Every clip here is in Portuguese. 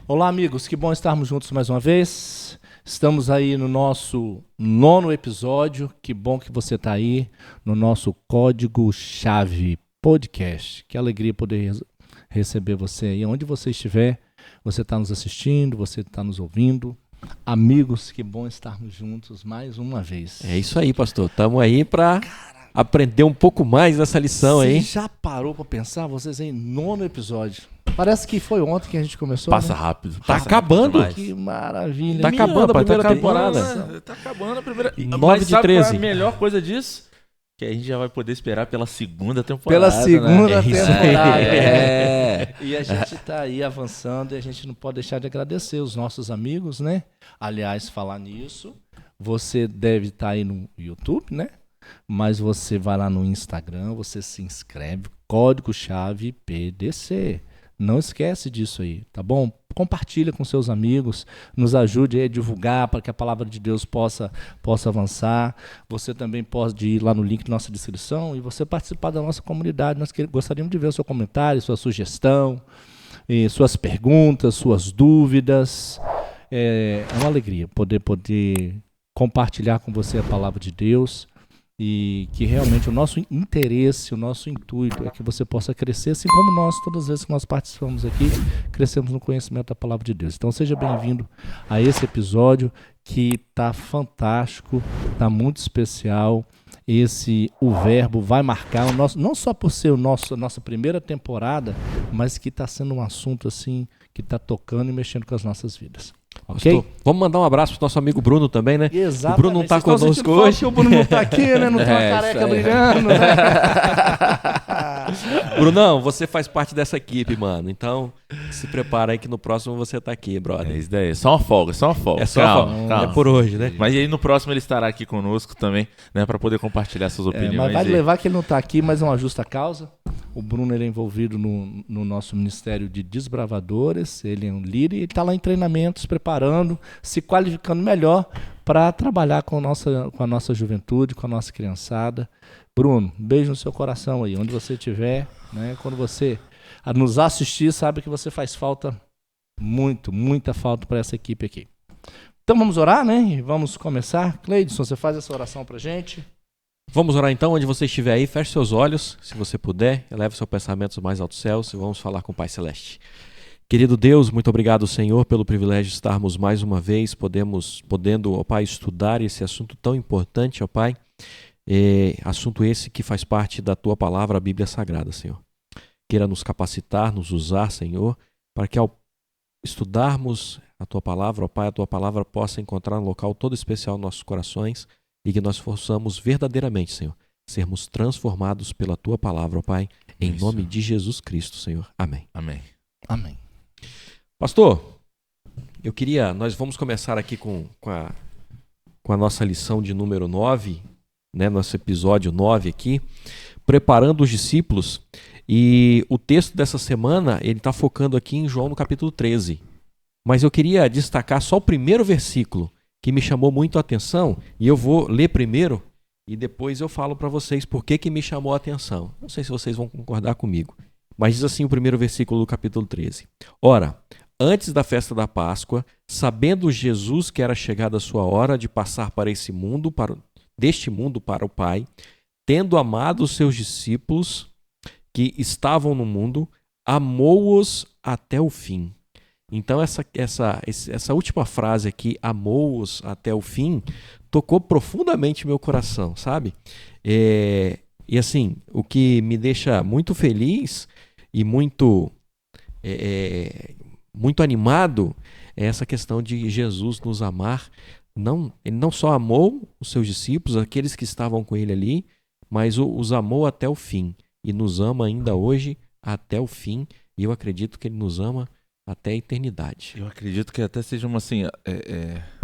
Olá, amigos, que bom estarmos juntos mais uma vez. Estamos aí no nosso 9º episódio. Que bom que você está aí no nosso Código-Chave Podcast. Que alegria poder receber você aí. Onde você estiver, você está nos assistindo, você está nos ouvindo. Amigos, que bom estarmos juntos mais uma vez. É isso aí, pastor. Estamos aí para aprender um pouco mais dessa lição aí. Você já parou para pensar? Vocês aí, 9º episódio. Parece que foi ontem que a gente começou. Passa né? rápido. Tá acabando. Que maravilha. Tá acabando a primeira temporada. Tá acabando a primeira. 9 de 13. Qual é a melhor coisa disso? Que a gente já vai poder esperar pela segunda temporada. Pela segunda né? temporada. É. E a gente tá aí avançando e a gente não pode deixar de agradecer os nossos amigos, né? Aliás, falar nisso, você deve estar aí no YouTube, né? Mas você vai lá no Instagram, você se inscreve, Código-Chave PDC. Não esquece disso aí, tá bom? Compartilha com seus amigos, nos ajude aí a divulgar para que a palavra de Deus possa avançar. Você também pode ir lá no link da nossa descrição e você participar da nossa comunidade. Nós gostaríamos de ver o seu comentário, sua sugestão, suas perguntas, suas dúvidas. É uma alegria poder compartilhar com você a palavra de Deus. E que realmente o nosso interesse, o nosso intuito é que você possa crescer, assim como nós, todas as vezes que nós participamos aqui, crescemos no conhecimento da palavra de Deus. Então seja bem-vindo a esse episódio que está fantástico, está muito especial. O Verbo vai marcar o nosso, não só por ser a nossa primeira temporada, mas que está sendo um assunto assim que está tocando e mexendo com as nossas vidas. Ok? Pastor, vamos mandar um abraço pro nosso amigo Bruno também, né? Exatamente. O Bruno não está conosco hoje. O Bruno não está aqui, né? Não tem uma careca brilhando, né? Brunão, você faz parte dessa equipe, mano. Então, se prepara aí que no próximo você tá aqui, É brother. isso daí. Só uma folga, só uma folga. É só calma. É por hoje, né? Mas aí no próximo ele estará aqui conosco também, né? Pra poder compartilhar suas opiniões. Mas vai aí. levar que ele não está aqui, mas é uma justa causa. O Bruno ele é envolvido no nosso Ministério de Desbravadores. Ele é um líder e ele está lá em treinamentos, preparando, se qualificando melhor para trabalhar com a nossa juventude, com a nossa criançada. Bruno, um beijo no seu coração aí, onde você estiver, né? Quando você nos assistir, sabe que você faz falta, muita falta para essa equipe aqui. Então vamos orar, né? E vamos começar. Cleidson, você faz essa oração para a gente? Vamos orar então, onde você estiver aí, feche seus olhos, se você puder, eleve seus pensamentos mais altos céus e vamos falar com o Pai Celeste. Querido Deus, muito obrigado, Senhor, pelo privilégio de estarmos mais uma vez, podendo, ó Pai, estudar esse assunto tão importante, ó Pai, assunto esse que faz parte da Tua palavra, a Bíblia Sagrada, Senhor. Queira nos capacitar, nos usar, Senhor, para que ao estudarmos a Tua palavra, ó Pai, a Tua palavra possa encontrar um local todo especial nos nossos corações e que nós possamos verdadeiramente, Senhor, sermos transformados pela Tua palavra, ó Pai, em Isso. nome de Jesus Cristo, Senhor. Amém. Amém. Amém. Pastor, nós vamos começar aqui com a nossa lição de número 9, né, nosso episódio 9 aqui, preparando os discípulos, e o texto dessa semana, ele está focando aqui em João no capítulo 13, mas eu queria destacar só o primeiro versículo, que me chamou muito a atenção, e eu vou ler primeiro, e depois eu falo para vocês por que me chamou a atenção. Não sei se vocês vão concordar comigo, mas diz assim o primeiro versículo do capítulo 13. Ora, antes da festa da Páscoa, sabendo Jesus que era chegada a sua hora de passar para esse mundo, deste mundo para o Pai, tendo amado os seus discípulos que estavam no mundo, amou-os até o fim. Então essa última frase aqui, amou-os até o fim, tocou profundamente meu coração, sabe? E assim, o que me deixa muito feliz e muito animado é essa questão de Jesus nos amar. Ele não só amou os seus discípulos, aqueles que estavam com ele ali, mas os amou até o fim e nos ama ainda hoje até o fim, e eu acredito que ele nos ama até a eternidade. Eu acredito que até seja uma assim,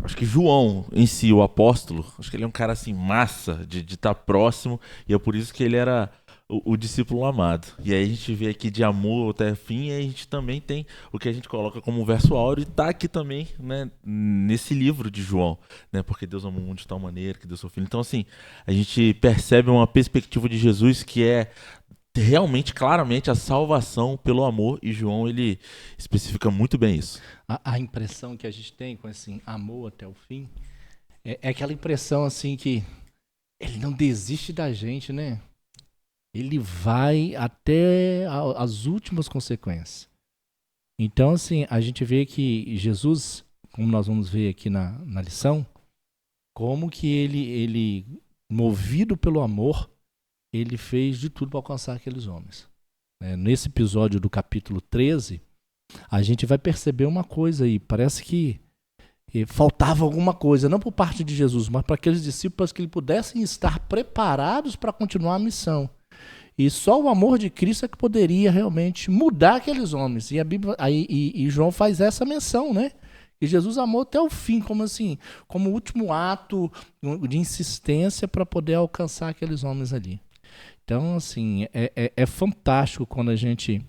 acho que João em si, o apóstolo, acho que ele é um cara assim massa de estar próximo, e é por isso que ele era o discípulo amado. E aí a gente vê aqui de amor até o fim, e aí a gente também tem o que a gente coloca como verso áureo, e está aqui também, né, nesse livro de João, né, porque Deus amou o mundo de tal maneira que deu seu filho. Então assim, a gente percebe uma perspectiva de Jesus que é realmente, claramente, a salvação pelo amor, e João, ele especifica muito bem isso. A impressão que a gente tem com esse amor até o fim é aquela impressão assim que ele não desiste da gente, né? Ele vai até as últimas consequências. Então, assim, a gente vê que Jesus, como nós vamos ver aqui na lição, como que ele, movido pelo amor, ele fez de tudo para alcançar aqueles homens. Nesse episódio do capítulo 13, a gente vai perceber uma coisa aí. Parece que faltava alguma coisa, não por parte de Jesus, mas para aqueles discípulos que eles pudessem estar preparados para continuar a missão. E só o amor de Cristo é que poderia realmente mudar aqueles homens. E a Bíblia, e João faz essa menção, né? E Jesus amou até o fim, como assim, como último ato de insistência para poder alcançar aqueles homens ali. Então, assim, é fantástico quando a gente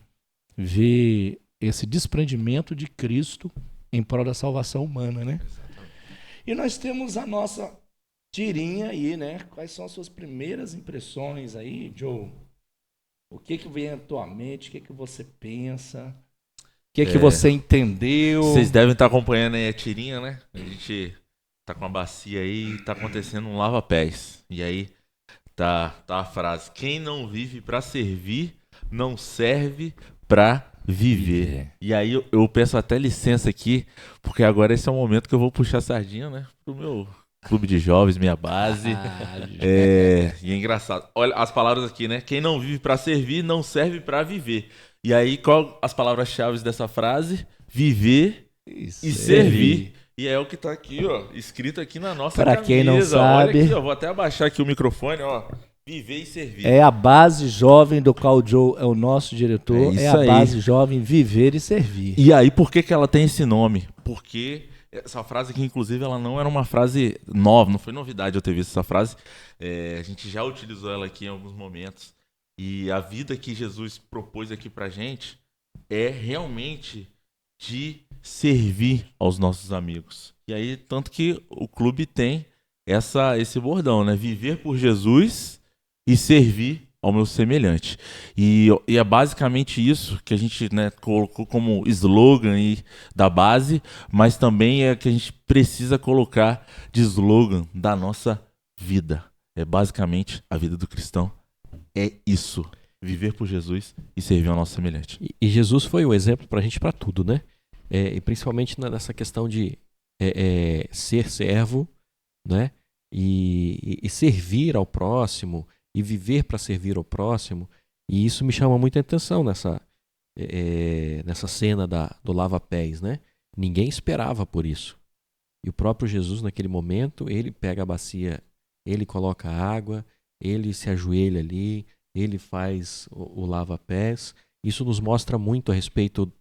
vê esse desprendimento de Cristo em prol da salvação humana, né? E nós temos a nossa tirinha aí, né? Quais são as suas primeiras impressões aí, Joe? O que vem à tua mente? O que você pensa? O que você entendeu? Vocês devem estar acompanhando aí a tirinha, né? A gente tá com uma bacia aí e tá acontecendo um lava-pés. E aí tá a frase: quem não vive para servir, não serve para viver. E aí eu peço até licença aqui, porque agora esse é o momento que eu vou puxar a sardinha, né? Pro meu clube de jovens, minha base. E é engraçado. Olha as palavras aqui, né? Quem não vive para servir, não serve para viver. E aí, qual as palavras-chave dessa frase? Viver e servir. E é o que tá aqui, ó, escrito aqui na nossa camisa. Para quem não sabe... Olha aqui, ó, vou até abaixar aqui o microfone, ó. Viver e servir. É a base jovem do qual o Joe é o nosso diretor. É a base jovem viver e servir. E aí, por que ela tem esse nome? Porque essa frase aqui, inclusive, ela não era uma frase nova, não foi novidade eu ter visto essa frase. A gente já utilizou ela aqui em alguns momentos. E a vida que Jesus propôs aqui pra gente é realmente de servir aos nossos amigos. E aí, tanto que o clube tem esse bordão, né? Viver por Jesus e servir ao meu semelhante. E é basicamente isso que a gente, né, colocou como slogan aí da base, mas também é que a gente precisa colocar de slogan da nossa vida. É basicamente a vida do cristão. É isso. Viver por Jesus e servir ao nosso semelhante. E Jesus foi o exemplo pra gente pra tudo, né? E principalmente nessa questão de ser servo, né? E servir ao próximo, e viver para servir ao próximo. E isso me chama muita atenção nessa cena do lava-pés, né? Ninguém esperava por isso. E o próprio Jesus, naquele momento, ele pega a bacia, ele coloca água, ele se ajoelha ali, ele faz o lava-pés. Isso nos mostra muito a respeito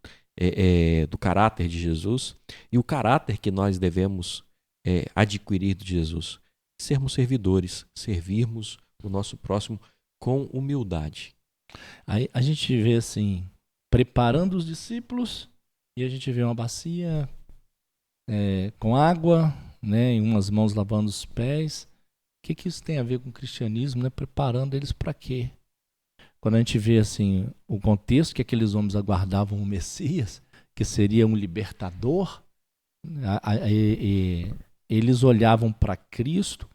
do caráter de Jesus e o caráter que nós devemos adquirir de Jesus. Sermos servidores, servirmos o nosso próximo com humildade. Aí a gente vê assim, preparando os discípulos, e a gente vê uma bacia com água, né, em umas mãos lavando os pés. O que isso tem a ver com o cristianismo, né? Preparando eles para quê? Quando a gente vê assim o contexto que aqueles homens aguardavam o Messias, que seria um libertador, eles olhavam para Cristo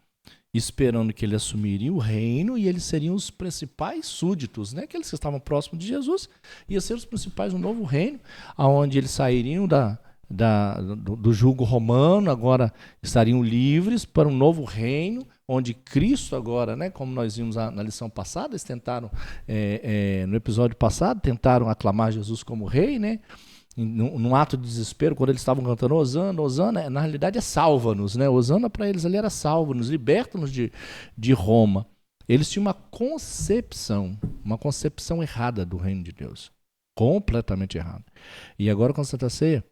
esperando que ele assumiria o reino e eles seriam os principais súditos, né? Aqueles que estavam próximos de Jesus, iam ser os principais do novo reino, aonde eles sairiam do jugo romano, agora estariam livres para um novo reino, onde Cristo agora, né, como nós vimos na lição passada, eles tentaram, no episódio passado, tentaram aclamar Jesus como rei, né? Num ato de desespero, quando eles estavam cantando Hosana, Hosana, na realidade é salva-nos, né? Hosana para eles ali era salva-nos, liberta-nos de Roma. Eles tinham uma concepção errada do reino de Deus, completamente errada. E agora com a Santa Ceia,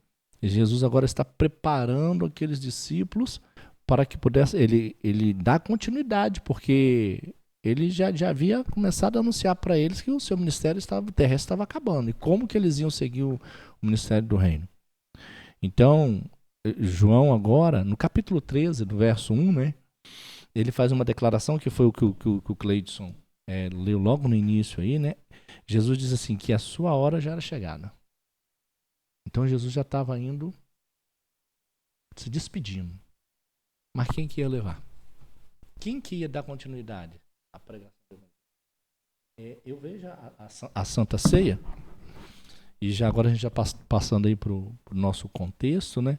Jesus agora está preparando aqueles discípulos para que pudesse, ele dá continuidade, porque ele já havia começado a anunciar para eles que o seu ministério terrestre estava acabando. E como que eles iam seguir o ministério do reino? Então, João agora, no capítulo 13, do verso 1, né, ele faz uma declaração que foi o que o Cleidson leu logo no início aí, né? Jesus diz assim que a sua hora já era chegada. Então Jesus já estava indo, se despedindo. Mas quem que ia levar? Quem que ia dar continuidade à pregação do Evangelho? Eu vejo a Santa Ceia, e já agora a gente já passando aí para o nosso contexto, né?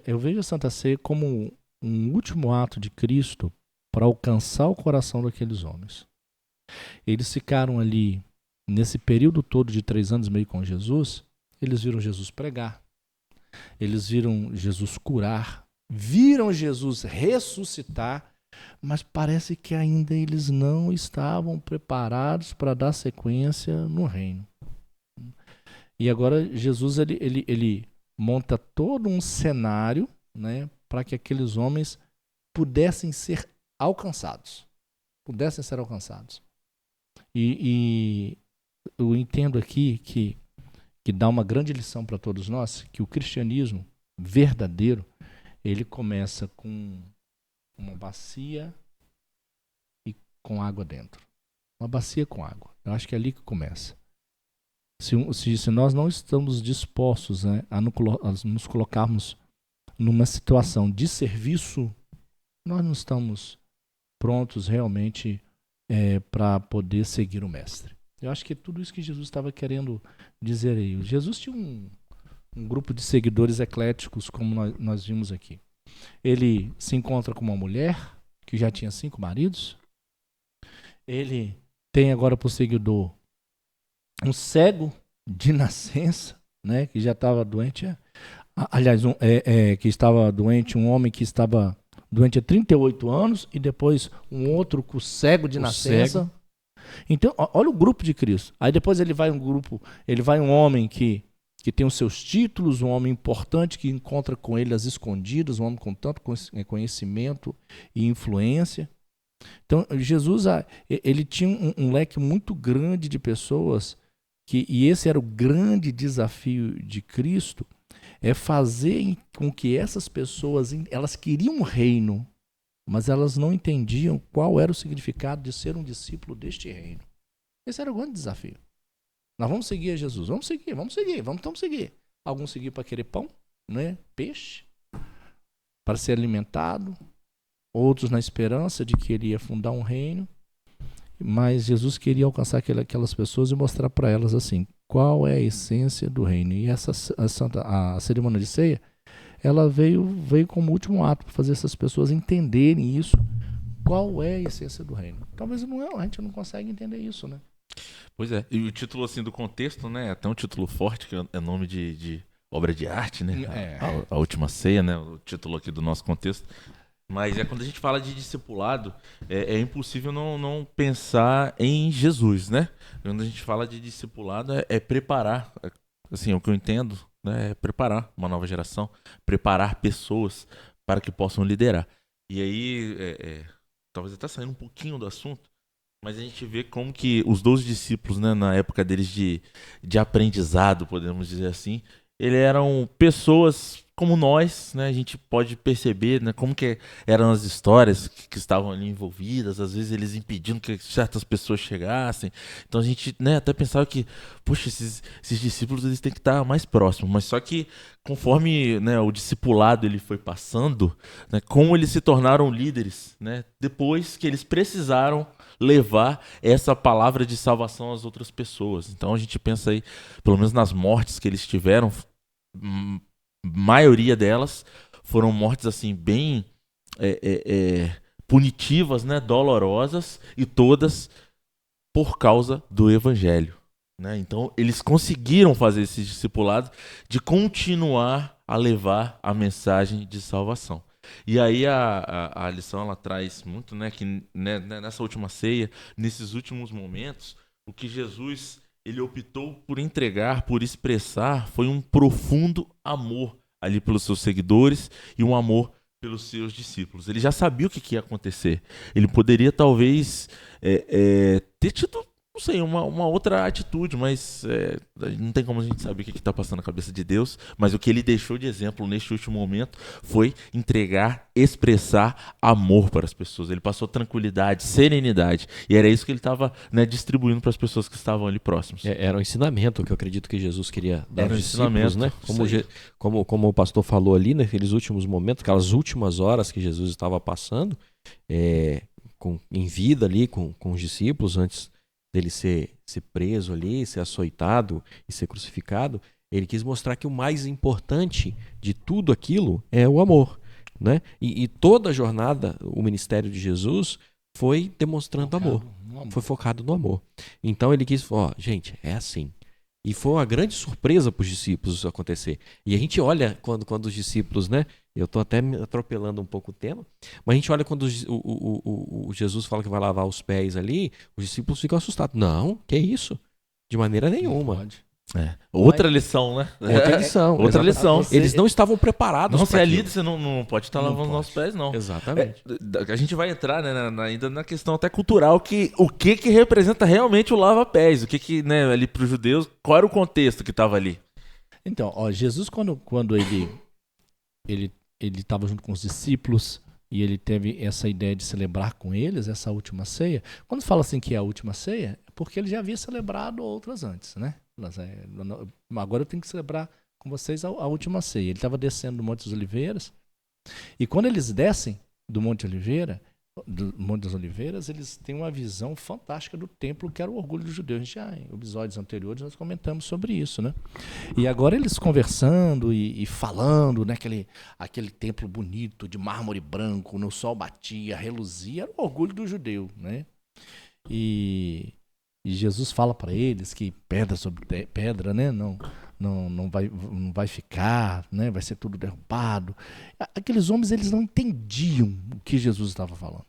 Eu vejo a Santa Ceia como um último ato de Cristo para alcançar o coração daqueles homens. Eles ficaram ali, nesse período todo de 3 anos e meio com Jesus, eles viram Jesus pregar, eles viram Jesus curar, viram Jesus ressuscitar, mas parece que ainda eles não estavam preparados para dar sequência no reino. E agora Jesus ele monta todo um cenário, né, para que aqueles homens pudessem ser alcançados. E eu entendo aqui que dá uma grande lição para todos nós, que o cristianismo verdadeiro, ele começa com uma bacia e com água dentro. Uma bacia com água. Eu acho que é ali que começa. Se nós não estamos dispostos, né, a nos colocarmos numa situação de serviço, nós não estamos prontos realmente para poder seguir o Mestre. Eu acho que é tudo isso que Jesus estava querendo dizer aí. Jesus tinha um grupo de seguidores ecléticos, como nós vimos aqui. Ele se encontra com uma mulher que já tinha 5 maridos. Ele tem agora por seguidor um cego de nascença, né, que já estava doente. Aliás, que estava doente, um homem que estava doente há 38 anos, e depois um outro com cego de nascença. Cego. Então, olha o grupo de Cristo. Aí depois ele vai um homem que tem os seus títulos, um homem importante que encontra com ele às escondidas, um homem com tanto conhecimento e influência. Então, Jesus, ele tinha um leque muito grande de pessoas, e esse era o grande desafio de Cristo, é fazer com que essas pessoas, elas queriam um reino, mas elas não entendiam qual era o significado de ser um discípulo deste reino. Esse era o grande desafio. Nós vamos seguir a Jesus, vamos seguir. Alguns seguiam para querer pão, né? Peixe, para ser alimentado, outros na esperança de que ele ia fundar um reino, mas Jesus queria alcançar aquelas pessoas e mostrar para elas assim, qual é a essência do reino. E a cerimônia de ceia, ela veio como último ato para fazer essas pessoas entenderem isso, qual é a essência do reino. Talvez a gente não consegue entender isso, né? Pois é, e o título assim do contexto, né, é até um título forte, que é nome de obra de arte, né, a Última Ceia, né, o título aqui do nosso contexto. Mas quando a gente fala de discipulado, é impossível não pensar em Jesus, né? Quando a gente fala de discipulado, é preparar, assim, o que eu entendo, né, é preparar uma nova geração, preparar pessoas para que possam liderar. E aí, talvez até saindo um pouquinho do assunto, mas a gente vê como que os 12 discípulos, né, na época deles de aprendizado, podemos dizer assim, eles eram pessoas como nós, né? A gente pode perceber, né, como que eram as histórias que estavam ali envolvidas, às vezes eles impedindo que certas pessoas chegassem. Então a gente, né, até pensava que, poxa, esses discípulos eles têm que estar mais próximos. Mas só que conforme, né, o discipulado ele foi passando, né, como eles se tornaram líderes, né, depois que eles precisaram levar essa palavra de salvação às outras pessoas. Então a gente pensa aí, pelo menos nas mortes que eles tiveram, maioria delas foram mortes assim bem punitivas, né, dolorosas, e todas por causa do evangelho, né? Então eles conseguiram fazer esse discipulado de continuar a levar a mensagem de salvação. E aí a lição ela traz muito, né, que né, nessa última ceia, nesses últimos momentos, o que Jesus ele optou por entregar, por expressar, foi um profundo amor ali pelos seus seguidores e um amor pelos seus discípulos. Ele já sabia o que ia acontecer. Ele poderia talvez ter tido não sei, uma outra atitude, mas não tem como a gente saber o que está passando na cabeça de Deus, mas o que ele deixou de exemplo neste último momento foi entregar, expressar amor para as pessoas. Ele passou tranquilidade, serenidade, e era isso que ele estava, né, distribuindo para as pessoas que estavam ali próximas. Era um ensinamento que eu acredito que Jesus queria dar Era um aos discípulos, né? Como o pastor falou ali, naqueles últimos momentos, aquelas últimas horas que Jesus estava passando, em vida ali com os discípulos, antes dele ser preso ali, ser açoitado e ser crucificado, ele quis mostrar que o mais importante de tudo aquilo é o amor, né? E toda a jornada, o ministério de Jesus foi demonstrando amor, foi focado no amor. Então ele quis, gente, é assim. E foi uma grande surpresa para os discípulos isso acontecer. E a gente olha quando os discípulos, né? Eu estou até me atropelando um pouco o tema, mas a gente olha quando o Jesus fala que vai lavar os pés ali, os discípulos ficam assustados. Não, que isso? De maneira nenhuma. Outra lição, né? Outra lição. Eles não estavam preparados. Não, você é líder, você não pode estar lavando os nossos pés, não. Exatamente. A gente vai entrar, né, ainda na questão até cultural, o que representa realmente o lava-pés, né, ali para os judeus, qual era o contexto que estava ali? Então, Jesus, quando ele estava junto com os discípulos e ele teve essa ideia de celebrar com eles essa última ceia, quando fala assim que é a última ceia, é porque ele já havia celebrado outras antes, né? Agora eu tenho que celebrar com vocês a última ceia. Ele estava descendo do Monte das Oliveiras, e quando eles descem do Monte das Oliveiras, eles têm uma visão fantástica do templo, que era o orgulho dos judeus. A gente já, em episódios anteriores, nós comentamos sobre isso, né? E agora eles conversando e falando, né? Aquele templo bonito, de mármore branco, no sol batia, reluzia, era o orgulho do judeu, né? E Jesus fala para eles que pedra sobre pedra, né? Não vai ficar, né? Vai ser tudo derrubado. Aqueles homens, eles não entendiam o que Jesus estava falando.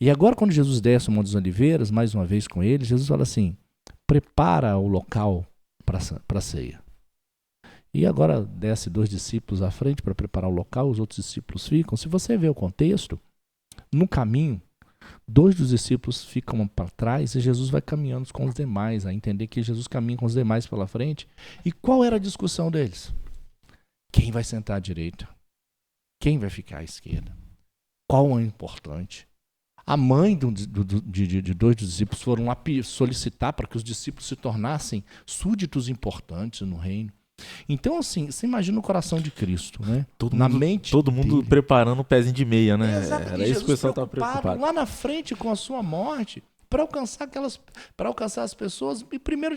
E agora, quando Jesus desce o Monte das Oliveiras, mais uma vez com eles, Jesus fala assim: prepara o local para a ceia. E agora desce 2 discípulos à frente para preparar o local, os outros discípulos ficam. Se você vê o contexto, no caminho, 2 dos discípulos ficam para trás e Jesus vai caminhando com os demais, a entender que Jesus caminha com os demais pela frente. E qual era a discussão deles? Quem vai sentar à direita? Quem vai ficar à esquerda? Qual é o importante? A mãe de 2 dos discípulos foram lá solicitar para que os discípulos se tornassem súditos importantes no reino. Então, assim, você imagina o coração de Cristo, né? Todo mundo preparando o pezinho de meia, né? Exato. Era isso que o pessoal estava preocupado. Lá na frente com a sua morte, para alcançar as pessoas, e primeiro,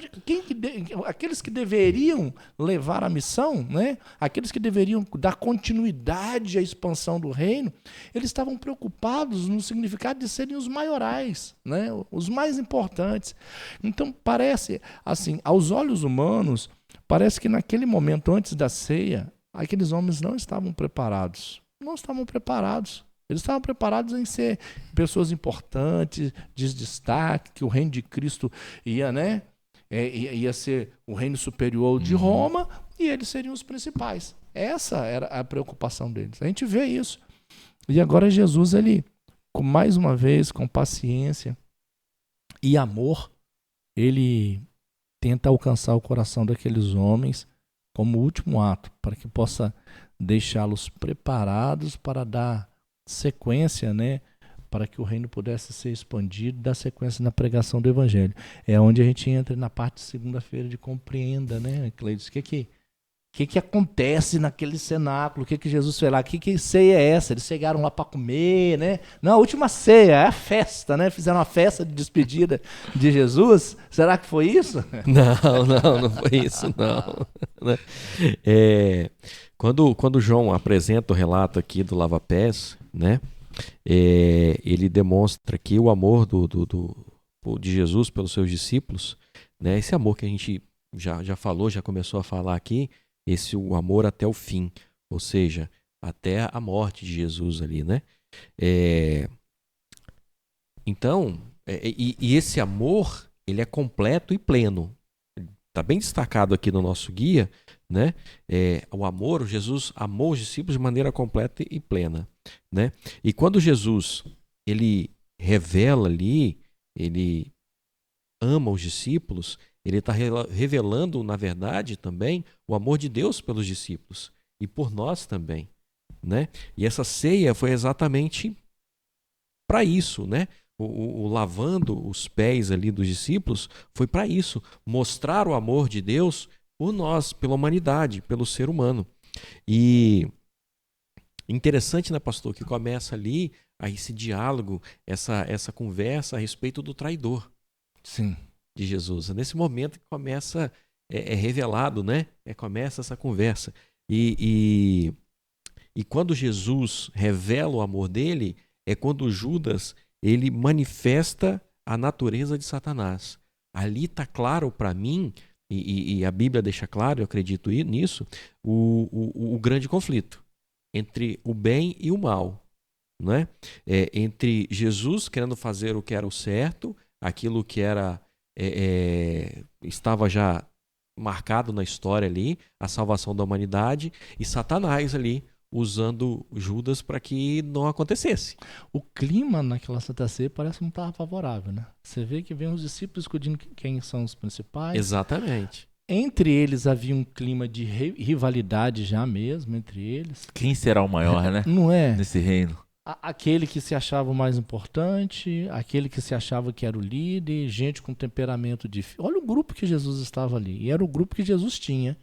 aqueles que deveriam levar a missão, né? Aqueles que deveriam dar continuidade à expansão do reino, eles estavam preocupados no significado de serem os maiorais, né? Os mais importantes. Então, parece, assim, aos olhos humanos, parece que naquele momento, antes da ceia, aqueles homens não estavam preparados. Não estavam preparados. Eles estavam preparados em ser pessoas importantes, de destaque, que o reino de Cristo ia, né? Ia ser o reino superior de Roma, e eles seriam os principais. Essa era a preocupação deles. A gente vê isso. E agora Jesus, ele, mais uma vez, com paciência e amor, ele tenta alcançar o coração daqueles homens como último ato, para que possa deixá-los preparados para dar sequência, né, para que o reino pudesse ser expandido, dar sequência na pregação do evangelho. É onde a gente entra na parte de segunda-feira de compreenda, né, Cleides? O que acontece naquele cenáculo? O que Jesus fez lá? Que ceia é essa? Eles chegaram lá para comer, né? Não, a última ceia, é a festa, né? Fizeram uma festa de despedida de Jesus. Será que foi isso? Não foi isso, não. Quando João apresenta o relato aqui do lava-pés, né? Ele demonstra aqui o amor de Jesus pelos seus discípulos, né? Esse amor que a gente já falou, já começou a falar aqui, o amor até o fim, ou seja, até a morte de Jesus ali, né? Então, esse amor, ele é completo e pleno. Está bem destacado aqui no nosso guia, né? O amor, Jesus amou os discípulos de maneira completa e plena, né? E quando Jesus, ele revela ali, ele ama os discípulos, ele está revelando, na verdade, também o amor de Deus pelos discípulos e por nós também, né? E essa ceia foi exatamente para isso, né? O lavando os pés ali dos discípulos foi para isso, mostrar o amor de Deus por nós, pela humanidade, pelo ser humano. E interessante, né, pastor, que começa ali esse diálogo, essa conversa a respeito do traidor. Sim. De Jesus. É nesse momento que começa, é revelado, né? Começa essa conversa. E quando Jesus revela o amor dele, é quando Judas ele manifesta a natureza de Satanás. Ali está claro para mim, e a Bíblia deixa claro, eu acredito nisso, o grande conflito entre o bem e o mal. Né? Entre Jesus querendo fazer o que era o certo, aquilo que era estava já marcado na história ali, a salvação da humanidade, e Satanás ali usando Judas para que não acontecesse. O clima naquela Santa Ceia parece que não estava favorável, né? Você vê que vem os discípulos discutindo quem são os principais. Exatamente. Entre eles havia um clima de rivalidade já mesmo, entre eles. Quem será o maior, né? Não é? Nesse reino. Aquele que se achava o mais importante, aquele que se achava que era o líder, gente com temperamento difícil. Olha o grupo que Jesus estava ali. E era o grupo que Jesus tinha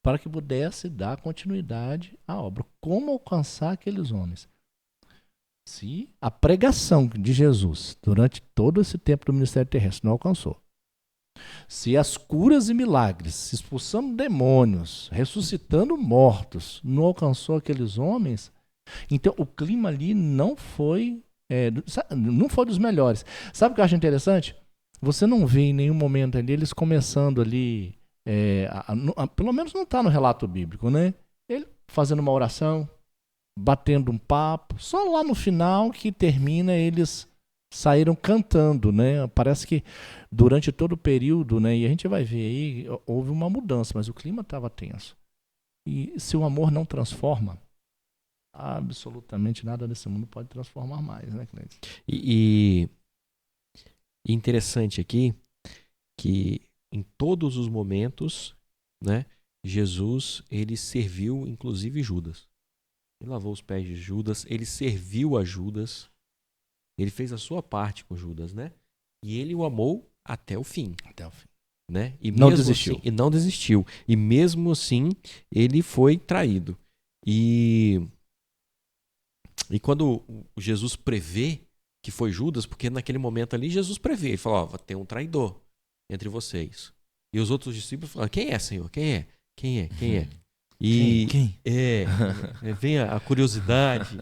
para que pudesse dar continuidade à obra. Como alcançar aqueles homens? Se a pregação de Jesus durante todo esse tempo do ministério terrestre não alcançou, se as curas e milagres, expulsando demônios, ressuscitando mortos, não alcançou aqueles homens, então o clima ali não foi dos melhores. Sabe o que eu acho interessante? Você não vê em nenhum momento ali eles começando ali, pelo menos não está no relato bíblico, né? Ele fazendo uma oração, batendo um papo, só lá no final que termina eles saíram cantando, né? Parece que durante todo o período, né? E a gente vai ver aí, houve uma mudança, mas o clima estava tenso. E se o amor não transforma, absolutamente nada nesse mundo pode transformar mais, né, Cleiton? E interessante aqui que em todos os momentos, né, Jesus ele serviu inclusive Judas. Ele lavou os pés de Judas, ele serviu a Judas, ele fez a sua parte com Judas, né? E ele o amou até o fim. Até o fim. Né? E não mesmo desistiu. Assim, e não desistiu. E mesmo assim, ele foi traído. E quando Jesus prevê que foi Judas, porque naquele momento ali Jesus prevê, ele falou, vai ter um traidor entre vocês. E os outros discípulos falaram, quem é, Senhor? Quem é? Quem é? Quem é? E Quem? Vem a curiosidade.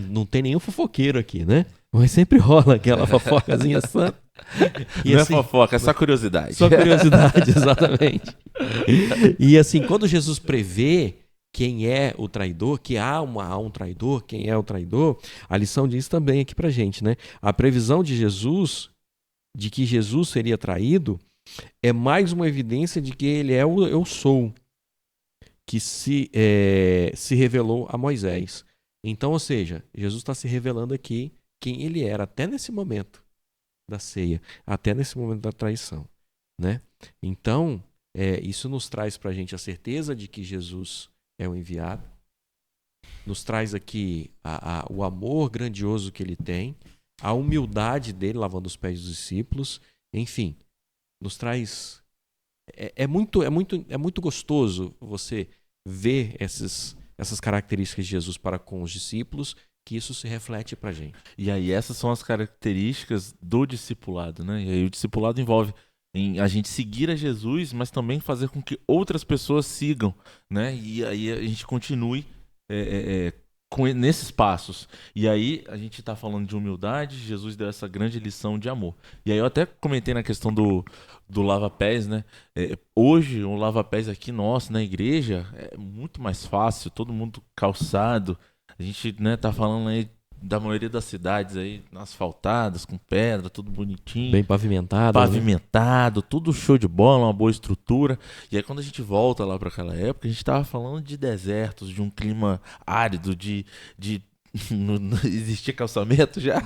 Não tem nenhum fofoqueiro aqui, né? Mas sempre rola aquela fofocazinha santa. E não assim, é fofoca, é só curiosidade. Só curiosidade, exatamente. E assim, quando Jesus prevê quem é o traidor, que há um traidor, quem é o traidor, a lição diz também aqui pra gente, né? A previsão de Jesus, de que Jesus seria traído, é mais uma evidência de que ele é o eu sou, que se revelou a Moisés. Então, ou seja, Jesus está se revelando aqui quem ele era, até nesse momento da ceia, até nesse momento da traição, né? Então, isso nos traz para a gente a certeza de que Jesus é o enviado, nos traz aqui o amor grandioso que ele tem, a humildade dele lavando os pés dos discípulos, enfim, nos traz... É muito gostoso você ver essas características de Jesus para com os discípulos, que isso se reflete para a gente. E aí essas são as características do discipulado, né? E aí o discipulado envolve em a gente seguir a Jesus, mas também fazer com que outras pessoas sigam, né? E aí a gente continue nesses passos. E aí a gente está falando de humildade, Jesus deu essa grande lição de amor. E aí eu até comentei na questão do lava-pés, né? Hoje o lava-pés aqui nosso na igreja é muito mais fácil, todo mundo calçado. A gente, né, tá falando aí da maioria das cidades aí asfaltadas, com pedra, tudo bonitinho. Bem pavimentado. Pavimentado, né? Tudo show de bola, uma boa estrutura. E aí quando a gente volta lá para aquela época, a gente tava falando de desertos, de um clima árido, de não existia calçamento já.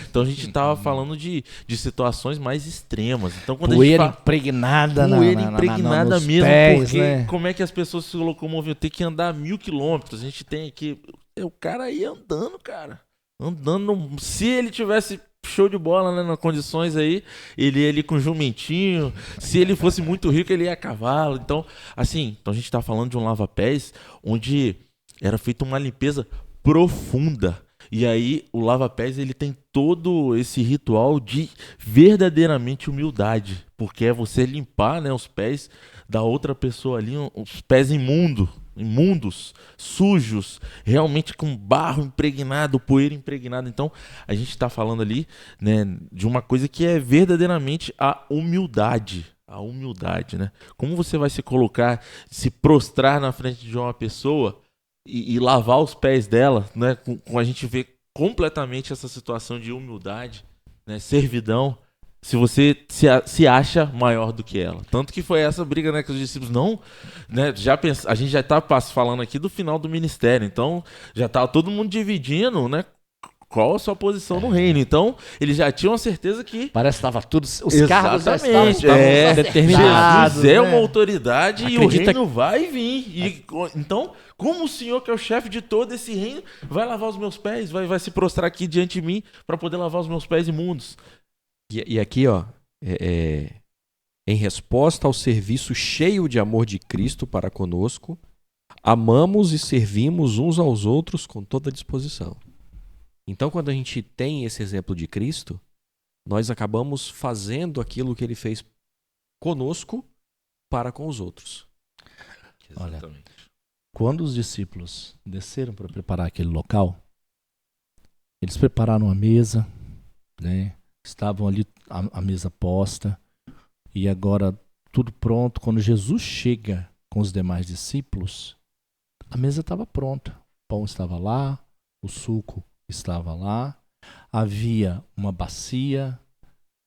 Então a gente tava falando de situações mais extremas. Então quando Poeira a gente impregnada poeira impregnada nos mesmo, pés, porque né? como é que as pessoas se locomovem? Tem que andar 1.000 quilômetros. A gente tem aqui. O cara ia andando, cara. Andando. Se ele tivesse show de bola, né? Nas condições aí, ele ia ali com jumentinho. Se ele fosse muito rico, ele ia a cavalo. Então, assim, então a gente tá falando de um lava-pés onde era feita uma limpeza profunda. E aí o lava-pés ele tem todo esse ritual de verdadeiramente humildade, porque é você limpar, né, os pés da outra pessoa ali, os pés imundos, sujos, realmente com barro impregnado, poeira impregnada. Então a gente está falando ali, né, de uma coisa que é verdadeiramente a humildade. A humildade, né? Como você vai se colocar, se prostrar na frente de uma pessoa e lavar os pés dela, né? Com a gente vê completamente essa situação de humildade, né? Servidão, se você se acha maior do que ela. Tanto que foi essa briga, né, que os discípulos não, né, a gente já tá falando aqui do final do ministério, então já tá todo mundo dividindo, né, qual a sua posição no reino. Então, eles já tinham a certeza que Parece que estava tudo. Os cargos já estavam determinados. Jesus é né? uma autoridade e o Acredita reino vai vir. Então, como o Senhor, que é o chefe de todo esse reino, vai lavar os meus pés, vai se prostrar aqui diante de mim para poder lavar os meus pés imundos? E aqui, ó, em resposta ao serviço cheio de amor de Cristo para conosco, amamos e servimos uns aos outros com toda disposição. Então, quando a gente tem esse exemplo de Cristo, nós acabamos fazendo aquilo que ele fez conosco para com os outros. Olha, quando os discípulos desceram para preparar aquele local, eles prepararam a mesa, né? Estavam ali a mesa posta, e agora tudo pronto. Quando Jesus chega com os demais discípulos, a mesa estava pronta. O pão estava lá, o suco estava lá, havia uma bacia,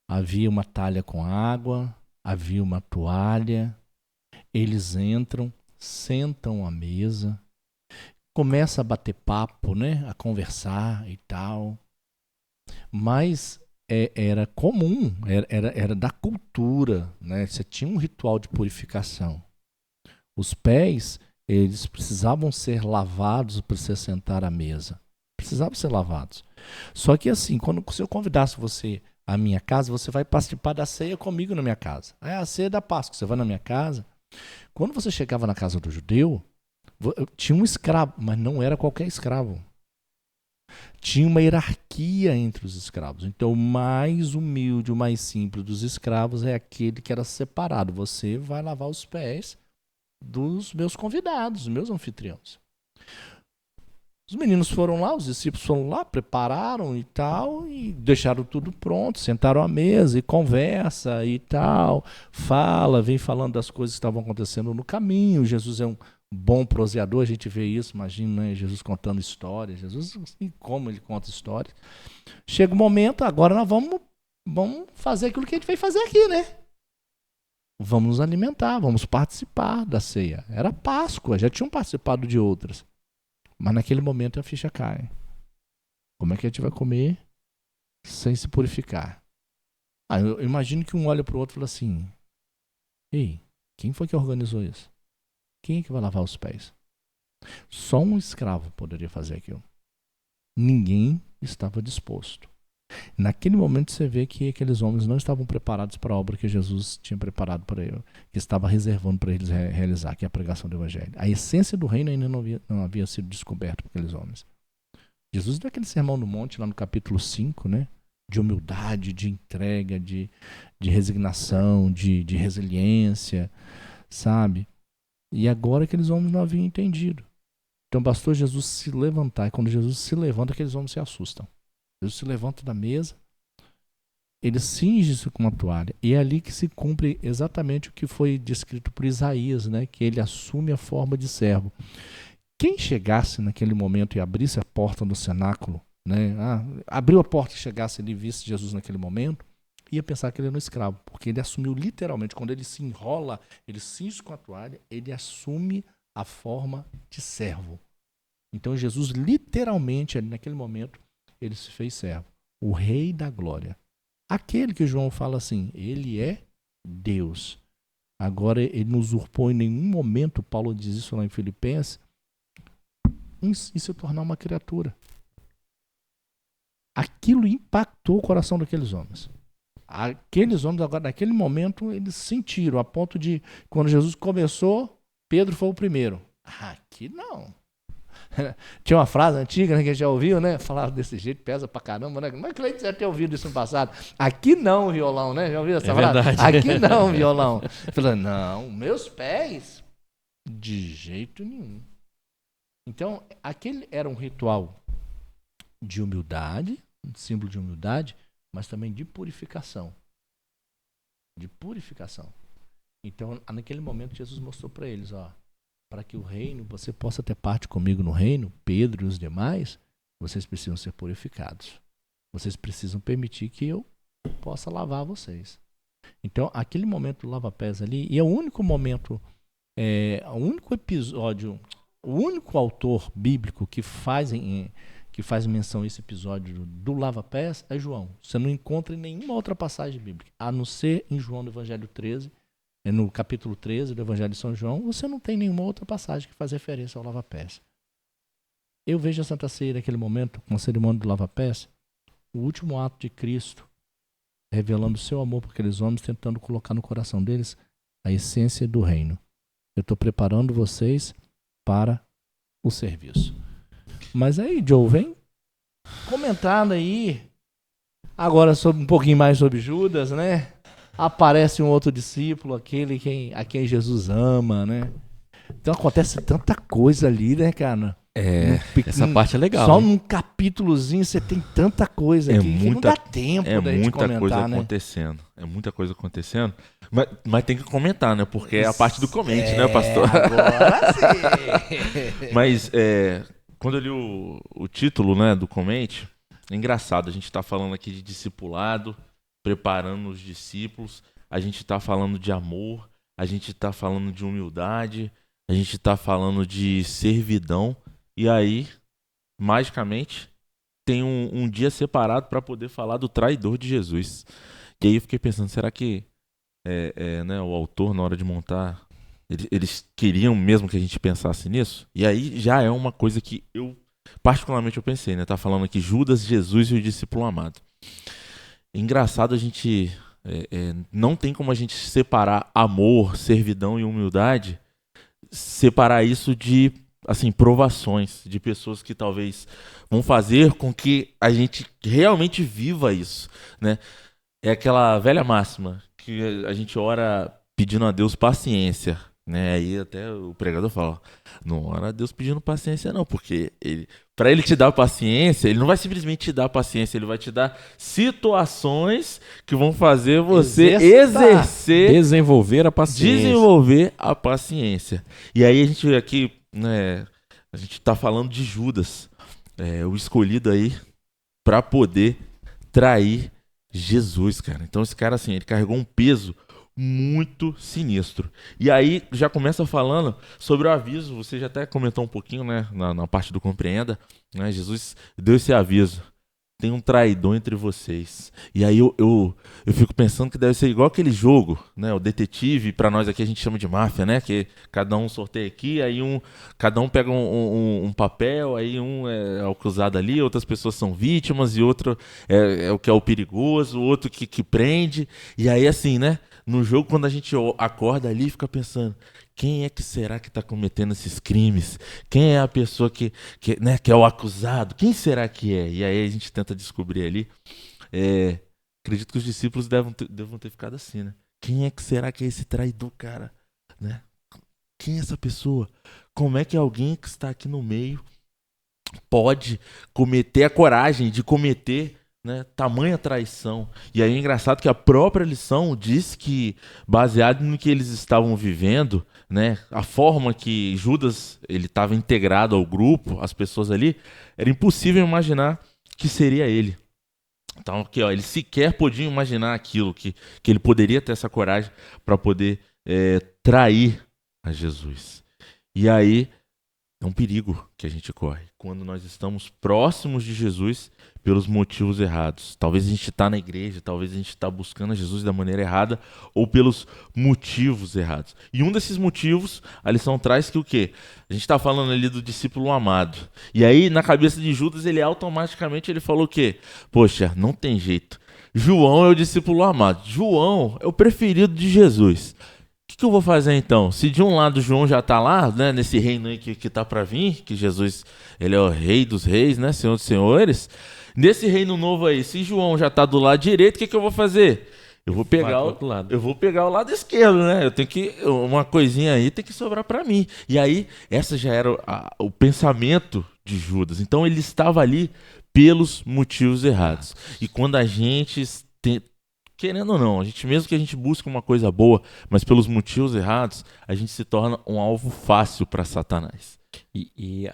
havia uma talha com água, havia uma toalha. Eles entram, sentam à mesa, começa a bater papo, né? A conversar e tal. Mas era comum, era da cultura, né? Você tinha um ritual de purificação. Os pés, eles precisavam ser lavados para se sentar à mesa. Precisavam ser lavados. Só que assim, se eu convidasse você à minha casa, você vai participar da ceia comigo na minha casa. É a ceia da Páscoa, você vai na minha casa. Quando você chegava na casa do judeu, tinha um escravo, mas não era qualquer escravo. Tinha uma hierarquia entre os escravos. Então, o mais humilde, o mais simples dos escravos é aquele que era separado. Você vai lavar os pés dos meus convidados, dos meus anfitriões. Os meninos foram lá, os discípulos foram lá, prepararam e tal, e deixaram tudo pronto, sentaram à mesa e conversa e tal, vem falando das coisas que estavam acontecendo no caminho. Jesus é um bom proseador, a gente vê isso, imagina, né? Jesus contando histórias, Jesus, assim, como ele conta histórias. Chega o momento, agora nós vamos fazer aquilo que a gente veio fazer aqui, né? Vamos nos alimentar, vamos participar da ceia. Era Páscoa, já tinham participado de outras. Mas naquele momento a ficha cai. Como é que a gente vai comer sem se purificar? Eu imagino que um olha para o outro e fala assim: ei, quem foi que organizou isso? Quem é que vai lavar os pés? Só um escravo poderia fazer aquilo. Ninguém estava disposto. Naquele momento você vê que aqueles homens não estavam preparados para a obra que Jesus tinha preparado para eles, que estava reservando para eles realizar, que é a pregação do Evangelho. A essência do reino ainda não havia sido descoberta por aqueles homens. Jesus deu aquele sermão no monte, lá no capítulo 5, né? De humildade, de entrega, de resignação, de resiliência, sabe? E agora aqueles homens não haviam entendido. Então bastou Jesus se levantar, e quando Jesus se levanta, aqueles homens se assustam. Jesus se levanta da mesa, ele cinge-se com uma toalha, e é ali que se cumpre exatamente o que foi descrito por Isaías, né? Que ele assume a forma de servo. Quem chegasse naquele momento e abrisse a porta do cenáculo, né? Abriu a porta e chegasse ali e visse Jesus naquele momento, ia pensar que ele era um escravo, porque ele assumiu literalmente, quando ele se enrola, ele cinge com a toalha, ele assume a forma de servo. Então Jesus literalmente, ali naquele momento, ele se fez servo. O Rei da Glória. Aquele que João fala assim, ele é Deus. Agora ele não usurpou em nenhum momento, Paulo diz isso lá em Filipenses, em se tornar uma criatura. Aquilo impactou o coração daqueles homens. Aqueles homens, agora, naquele momento, eles sentiram, a ponto de, quando Jesus começou, Pedro foi o primeiro. Aqui não. Tinha uma frase antiga, né, que a gente já ouviu, né? Falava desse jeito, pesa pra caramba, né? Mas creio que já ter ouvido isso no passado. Aqui não, violão, né? Já ouviu essa frase? Verdade. Aqui não, violão. Falando, não, meus pés, de jeito nenhum. Então, aquele era um ritual de humildade, um símbolo de humildade, mas também de purificação. De purificação. Então, naquele momento, Jesus mostrou para eles, ó, para que o reino, você possa ter parte comigo no reino, Pedro e os demais, vocês precisam ser purificados. Vocês precisam permitir que eu possa lavar vocês. Então, aquele momento do lava-pés ali, e é o único momento, o único episódio, o único autor bíblico que faz menção a esse episódio do lava-pés é João. Você não encontra em nenhuma outra passagem bíblica, a não ser em João do Evangelho 13, no capítulo 13 do Evangelho de São João, você não tem nenhuma outra passagem que faz referência ao lava-pés. Eu vejo a Santa Ceia naquele momento, com a cerimônia do lava-pés, o último ato de Cristo, revelando o seu amor por aqueles homens, tentando colocar no coração deles a essência do reino. Eu estou preparando vocês para o serviço. Mas aí, Joe, vem comentando aí, agora sobre, um pouquinho mais sobre Judas, né? Aparece um outro discípulo, aquele a quem Jesus ama, né? Então acontece tanta coisa ali, né, cara? Essa parte é legal. Só hein? num capítulozinho você tem tanta coisa aqui que não dá tempo da gente muita comentar, coisa né? acontecendo. É muita coisa acontecendo. Mas tem que comentar, né? Porque é a parte do comente, né, pastor? Agora sim! Mas quando eu li o título, né, do comente, é engraçado. A gente está falando aqui de discipulado, preparando os discípulos. A gente está falando de amor. A gente está falando de humildade. A gente está falando de servidão. E aí, magicamente, tem um dia separado para poder falar do traidor de Jesus. E aí eu fiquei pensando, será que né, o autor, na hora de montar, eles queriam mesmo que a gente pensasse nisso? E aí já é uma coisa que particularmente eu pensei, né? Tá falando aqui Judas, Jesus e o discípulo amado. Engraçado, a gente não tem como a gente separar amor, servidão e humildade, separar isso de, assim, provações, de pessoas que talvez vão fazer com que a gente realmente viva isso, né? É aquela velha máxima que a gente ora pedindo a Deus paciência, né? Aí até o pregador fala, não ora a Deus pedindo paciência não, porque para ele te dar paciência, ele não vai simplesmente te dar paciência, ele vai te dar situações que vão fazer você desenvolver a paciência. E aí a gente aqui, né, a gente tá falando de Judas, o escolhido aí para poder trair Jesus, cara. Então esse cara, assim, ele carregou um peso muito sinistro. E aí já começa falando sobre o aviso. Você já até comentou um pouquinho, né, na parte do compreenda, né? Jesus deu esse aviso: tem um traidor entre vocês. E aí eu fico pensando que deve ser igual aquele jogo, né? O detetive, para nós aqui a gente chama de máfia, né? Que cada um sorteia aqui, aí cada um pega um papel, aí um é acusado ali, outras pessoas são vítimas, e outro é o que é o perigoso, o outro que prende. E aí assim, né? No jogo, quando a gente acorda ali, fica pensando, quem é que será que está cometendo esses crimes? Quem é a pessoa que é o acusado? Quem será que é? E aí a gente tenta descobrir ali. Acredito que os discípulos devam ter ficado assim, né? Quem é que será que é esse traidor, cara? Né? Quem é essa pessoa? Como é que alguém que está aqui no meio pode ter a coragem de cometer, né, tamanha traição? E aí é engraçado que a própria lição diz que, baseado no que eles estavam vivendo, né, a forma que Judas ele estava integrado ao grupo, as pessoas ali, era impossível imaginar que seria ele. Então aqui, ó, eles sequer podiam imaginar aquilo, que ele poderia ter essa coragem para poder trair a Jesus. E aí É um perigo que a gente corre quando nós estamos próximos de Jesus pelos motivos errados. Talvez a gente está na igreja, talvez a gente está buscando Jesus da maneira errada ou pelos motivos errados. E um desses motivos, a lição traz que o quê? A gente está falando ali do discípulo amado. E aí, na cabeça de Judas, ele automaticamente falou o quê? Poxa, não tem jeito. João é o discípulo amado. João é o preferido de Jesus. O que eu vou fazer então? Se de um lado João já está lá, né, nesse reino aí que está para vir, que Jesus ele é o rei dos reis, né, senhor dos senhores, nesse reino novo aí, se João já está do lado direito, o que eu vou fazer? Eu vou pegar o lado esquerdo, né? Eu tenho que uma coisinha aí tem que sobrar para mim. E aí essa já era o pensamento de Judas. Então ele estava ali pelos motivos errados. E quando a gente querendo ou não, mesmo que a gente busque uma coisa boa, mas pelos motivos errados, a gente se torna um alvo fácil para Satanás. E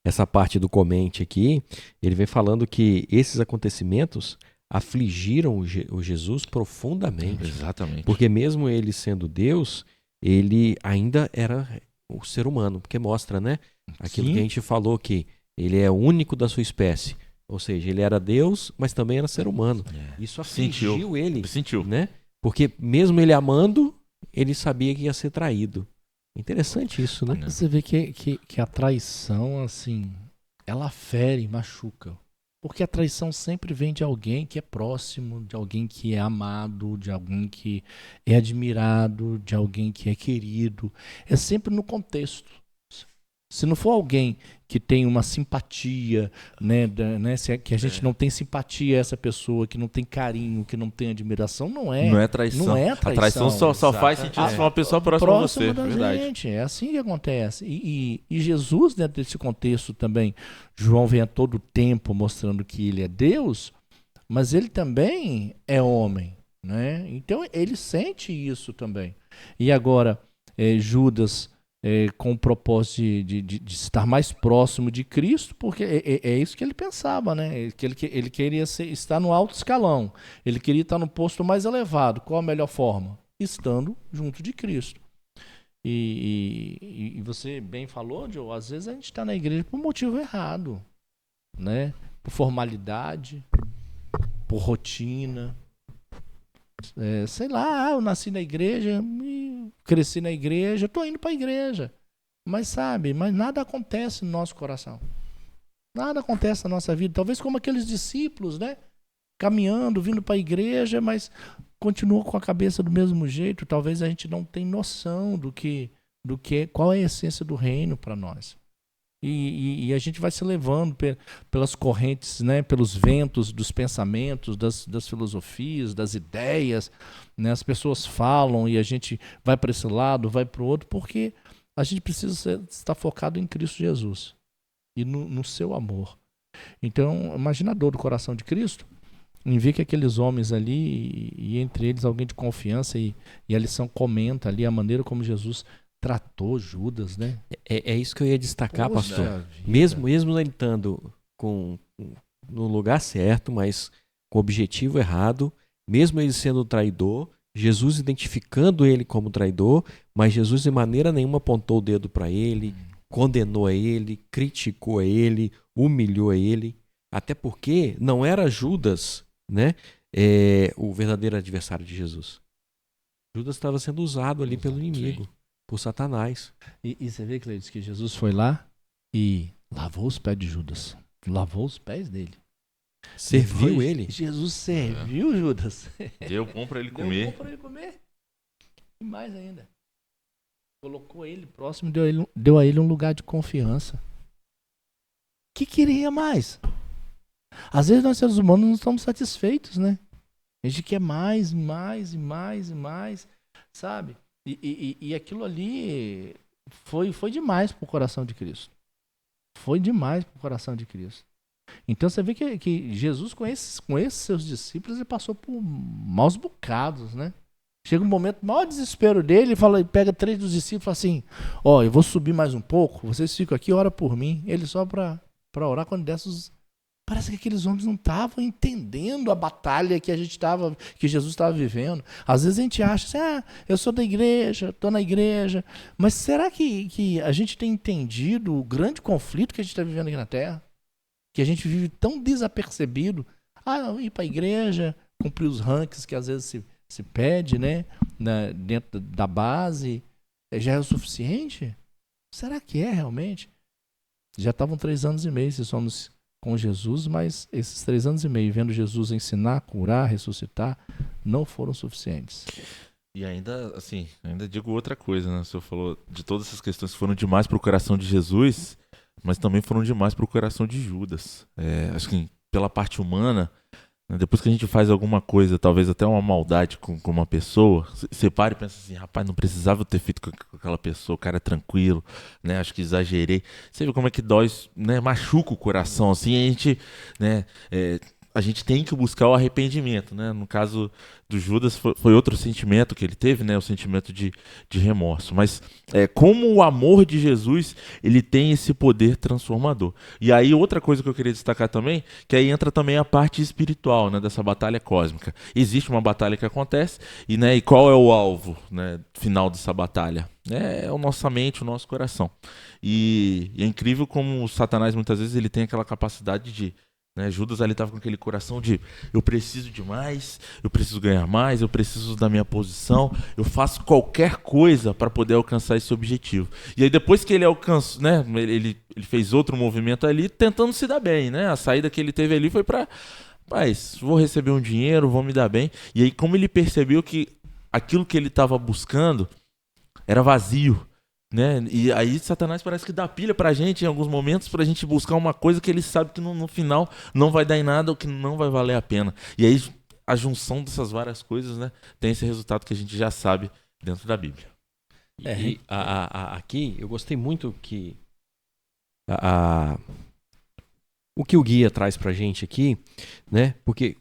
essa parte do comente aqui, ele vem falando que esses acontecimentos afligiram o Jesus profundamente. Exatamente. Porque mesmo ele sendo Deus, ele ainda era o ser humano, porque mostra, né? Aquilo que a gente falou que ele é o único da sua espécie. Ou seja, ele era Deus, mas também era ser humano. Isso afligiu ele. Né? Porque mesmo ele amando, ele sabia que ia ser traído. Interessante isso, né? Você vê que a traição, assim, ela fere, machuca. Porque a traição sempre vem de alguém que é próximo, de alguém que é amado, de alguém que é admirado, de alguém que é querido. É sempre no contexto. Se não for alguém que tem uma simpatia, né, que a gente não tem simpatia a essa pessoa, que não tem carinho, que não tem admiração, não é traição. Não é traição. A traição só faz sentido se for uma pessoa próxima a você. Da verdade. Gente, é assim que acontece. E Jesus, dentro desse contexto também, João vem a todo tempo mostrando que ele é Deus, mas ele também é homem, né? Então ele sente isso também. E agora, Judas... com o propósito de estar mais próximo de Cristo, porque é isso que ele pensava, né? Que ele queria estar no alto escalão, ele queria estar no posto mais elevado. Qual a melhor forma? Estando junto de Cristo. E você bem falou, Joe, às vezes a gente está na igreja por motivo errado, né? Por formalidade, por rotina. Sei lá, eu nasci na igreja, cresci na igreja, estou indo para a igreja. Mas nada acontece no nosso coração. Nada acontece na nossa vida. Talvez como aqueles discípulos, né? Caminhando, vindo para a igreja, mas continuam com a cabeça do mesmo jeito. Talvez a gente não tenha noção qual é a essência do reino para nós. E a gente vai se levando pelas correntes, né, pelos ventos dos pensamentos, das filosofias, das ideias, né? As pessoas falam e a gente vai para esse lado, vai para o outro, porque a gente precisa estar focado em Cristo Jesus e no seu amor. Então, imagina a dor do coração de Cristo em ver que aqueles homens ali, e entre eles alguém de confiança, e a lição comenta ali a maneira como Jesus tratou Judas, né? É isso que eu ia destacar, pastor. Mesmo ele estando no lugar certo, mas com o objetivo errado, mesmo ele sendo traidor, Jesus identificando ele como traidor, mas Jesus de maneira nenhuma apontou o dedo para ele, condenou a ele, criticou a ele, humilhou a ele, até porque não era Judas, né, o verdadeiro adversário de Jesus. Judas estava sendo usado ali pelo inimigo. Sim. Por Satanás. E você vê, Cleiton, que Jesus foi lá e lavou os pés de Judas. Lavou os pés dele. Serviu ele. Jesus serviu Judas. Deu pão para ele comer. Deu pão para ele comer. E mais ainda. Colocou ele próximo, deu a ele um lugar de confiança. Que queria mais? Às vezes nós seres humanos não estamos satisfeitos, né? A gente quer mais, sabe? E aquilo ali foi demais pro coração de Cristo. Foi demais pro coração de Cristo. Então você vê que Jesus, com esses seus discípulos, ele passou por maus bocados, né? Chega um momento, o maior desespero dele, ele pega 3 dos discípulos e fala assim: eu vou subir mais um pouco, vocês ficam aqui, ora por mim. Ele só para orar quando desce Parece que aqueles homens não estavam entendendo a batalha que que Jesus estava vivendo. Às vezes a gente acha assim, eu sou da igreja, estou na igreja. Mas será que a gente tem entendido o grande conflito que a gente está vivendo aqui na Terra? Que a gente vive tão desapercebido. Ir para a igreja, cumprir os rankings que às vezes se pede, né? Dentro da base, já é o suficiente? Será que é realmente? Já estavam 3 anos e meio, se somos com Jesus, mas esses 3 anos e meio vendo Jesus ensinar, curar, ressuscitar, não foram suficientes. E ainda, assim, ainda digo outra coisa, né? O senhor falou de todas essas questões que foram demais para o coração de Jesus, mas também foram demais para o coração de Judas. Acho que pela parte humana, né, depois que a gente faz alguma coisa, talvez até uma maldade com uma pessoa, você para e pensa assim, rapaz, não precisava ter feito com aquela pessoa, o cara é tranquilo, né? Acho que exagerei. Você vê como é que dói, né? Machuca o coração, assim, a gente, né? A gente tem que buscar o arrependimento, né? No caso do Judas foi outro sentimento que ele teve, né? O sentimento de remorso. Mas como o amor de Jesus, ele tem esse poder transformador. E aí outra coisa que eu queria destacar também, que aí entra também a parte espiritual, né? Dessa batalha cósmica. Existe uma batalha que acontece e qual é o alvo, né, final dessa batalha? É a nossa mente, o nosso coração. E é incrível como o Satanás muitas vezes ele tem aquela capacidade de Judas ali estava com aquele coração de eu preciso de mais, eu preciso ganhar mais, eu preciso da minha posição, eu faço qualquer coisa para poder alcançar esse objetivo. E aí depois que ele alcançou, né, ele fez outro movimento ali tentando se dar bem, né? A saída que ele teve ali foi para, vou receber um dinheiro, vou me dar bem. E aí como ele percebeu que aquilo que ele estava buscando era vazio, né? E aí Satanás parece que dá pilha pra gente em alguns momentos pra gente buscar uma coisa que ele sabe que no final não vai dar em nada ou que não vai valer a pena. E aí a junção dessas várias coisas, né, tem esse resultado que a gente já sabe dentro da Bíblia. E aqui eu gostei muito que o que o guia traz pra gente aqui, né? Porque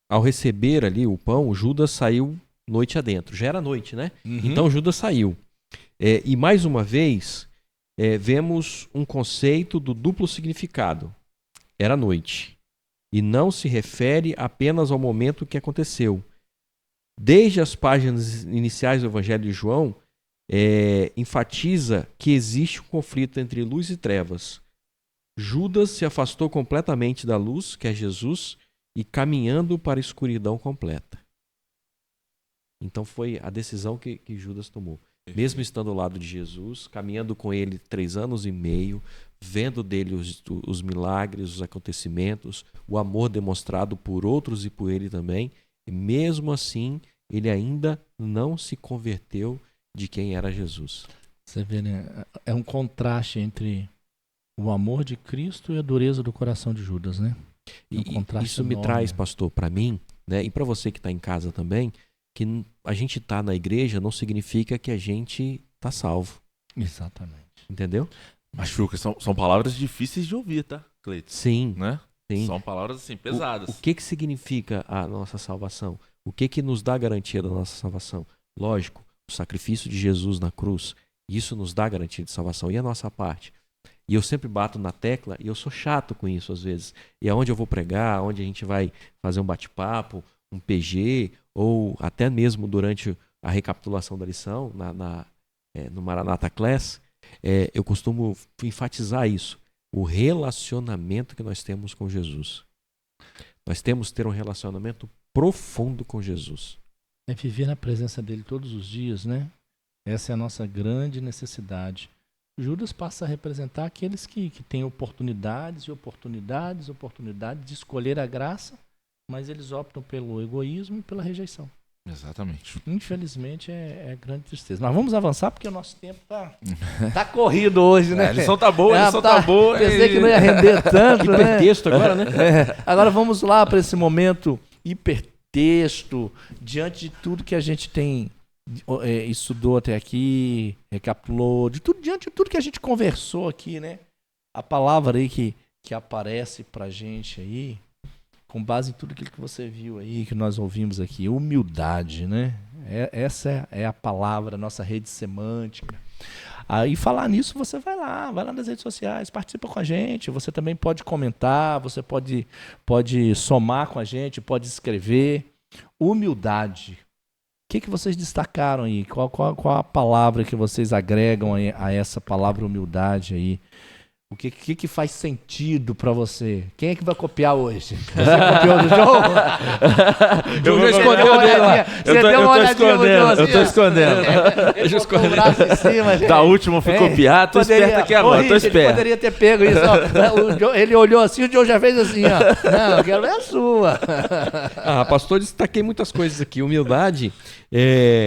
ao receber ali o pão, Judas saiu noite adentro. Já era noite, né? Uhum. Então Judas saiu. E mais uma vez, vemos um conceito do duplo significado. Era noite. E não se refere apenas ao momento que aconteceu. Desde as páginas iniciais do Evangelho de João, enfatiza que existe um conflito entre luz e trevas. Judas se afastou completamente da luz, que é Jesus, e caminhando para a escuridão completa. Então foi a decisão que Judas tomou. Mesmo estando ao lado de Jesus, caminhando com ele 3 anos e meio, vendo dele os milagres, os acontecimentos, o amor demonstrado por outros e por ele também, e mesmo assim ele ainda não se converteu de quem era Jesus. Você vê, né? É um contraste entre o amor de Cristo e a dureza do coração de Judas, né? Isso me traz, pastor, para mim, né, e para você que está em casa também, que a gente tá na igreja não significa que a gente tá salvo. Exatamente. Entendeu? Machuca, são palavras difíceis de ouvir, tá, Cleiton? Sim. Né? Sim. São palavras assim, pesadas. O que significa a nossa salvação? O que nos dá a garantia da nossa salvação? Lógico, o sacrifício de Jesus na cruz, isso nos dá a garantia de salvação. E a nossa parte? E eu sempre bato na tecla, e eu sou chato com isso às vezes. E aonde eu vou pregar, onde a gente vai fazer um bate-papo, um PG, ou até mesmo durante a recapitulação da lição no Maranatha Class, eu costumo enfatizar isso, o relacionamento que nós temos com Jesus. Nós temos que ter um relacionamento profundo com Jesus. É viver na presença dele todos os dias, né? Essa é a nossa grande necessidade. Judas passa a representar aqueles que têm oportunidades de escolher a graça, mas eles optam pelo egoísmo e pela rejeição. Exatamente. Infelizmente é grande tristeza. Mas vamos avançar porque o nosso tempo tá corrido hoje, né? A lição tá boa, a lição tá boa. Pensei que não ia render tanto, né? Hipertexto agora, né? Agora vamos lá para esse momento hipertexto, diante de tudo que a gente tem estudou até aqui, recapitulou, diante de tudo que a gente conversou aqui, né? A palavra aí que aparece pra gente aí, com base em tudo aquilo que você viu aí, que nós ouvimos aqui, humildade, né? Essa é a palavra, a nossa rede semântica. Aí falar nisso, você vai lá nas redes sociais, participa com a gente, você também pode comentar, você pode somar com a gente, pode escrever. Humildade. O que vocês destacaram aí? Qual a palavra que vocês agregam a essa palavra humildade aí? O que faz sentido pra você? Quem é que vai copiar hoje? Você copiou do João? Eu já escondeu dele lá. Você deu uma olhadinha no João, assim, Eu tô escondendo. Ele botou o braço em cima, gente. Da última eu fui copiar, tô esperto aqui agora, tô esperto. Poderia ter pego isso. Ó. Ele olhou assim, o João já fez assim, ó. Não, eu quero ver a sua. Pastor, destaquei muitas coisas aqui. Humildade,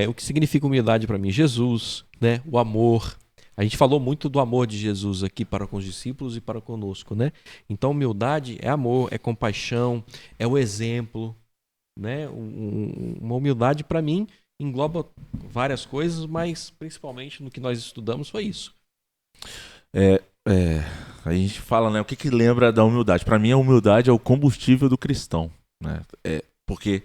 o que significa humildade para mim? Jesus, né? O amor. A gente falou muito do amor de Jesus aqui para com os discípulos e para conosco, né? Então, humildade é amor, é compaixão, é o exemplo, né? Uma humildade, para mim, engloba várias coisas, mas principalmente no que nós estudamos foi isso. A gente fala, né? O que lembra da humildade? Para mim, a humildade é o combustível do cristão, né? Porque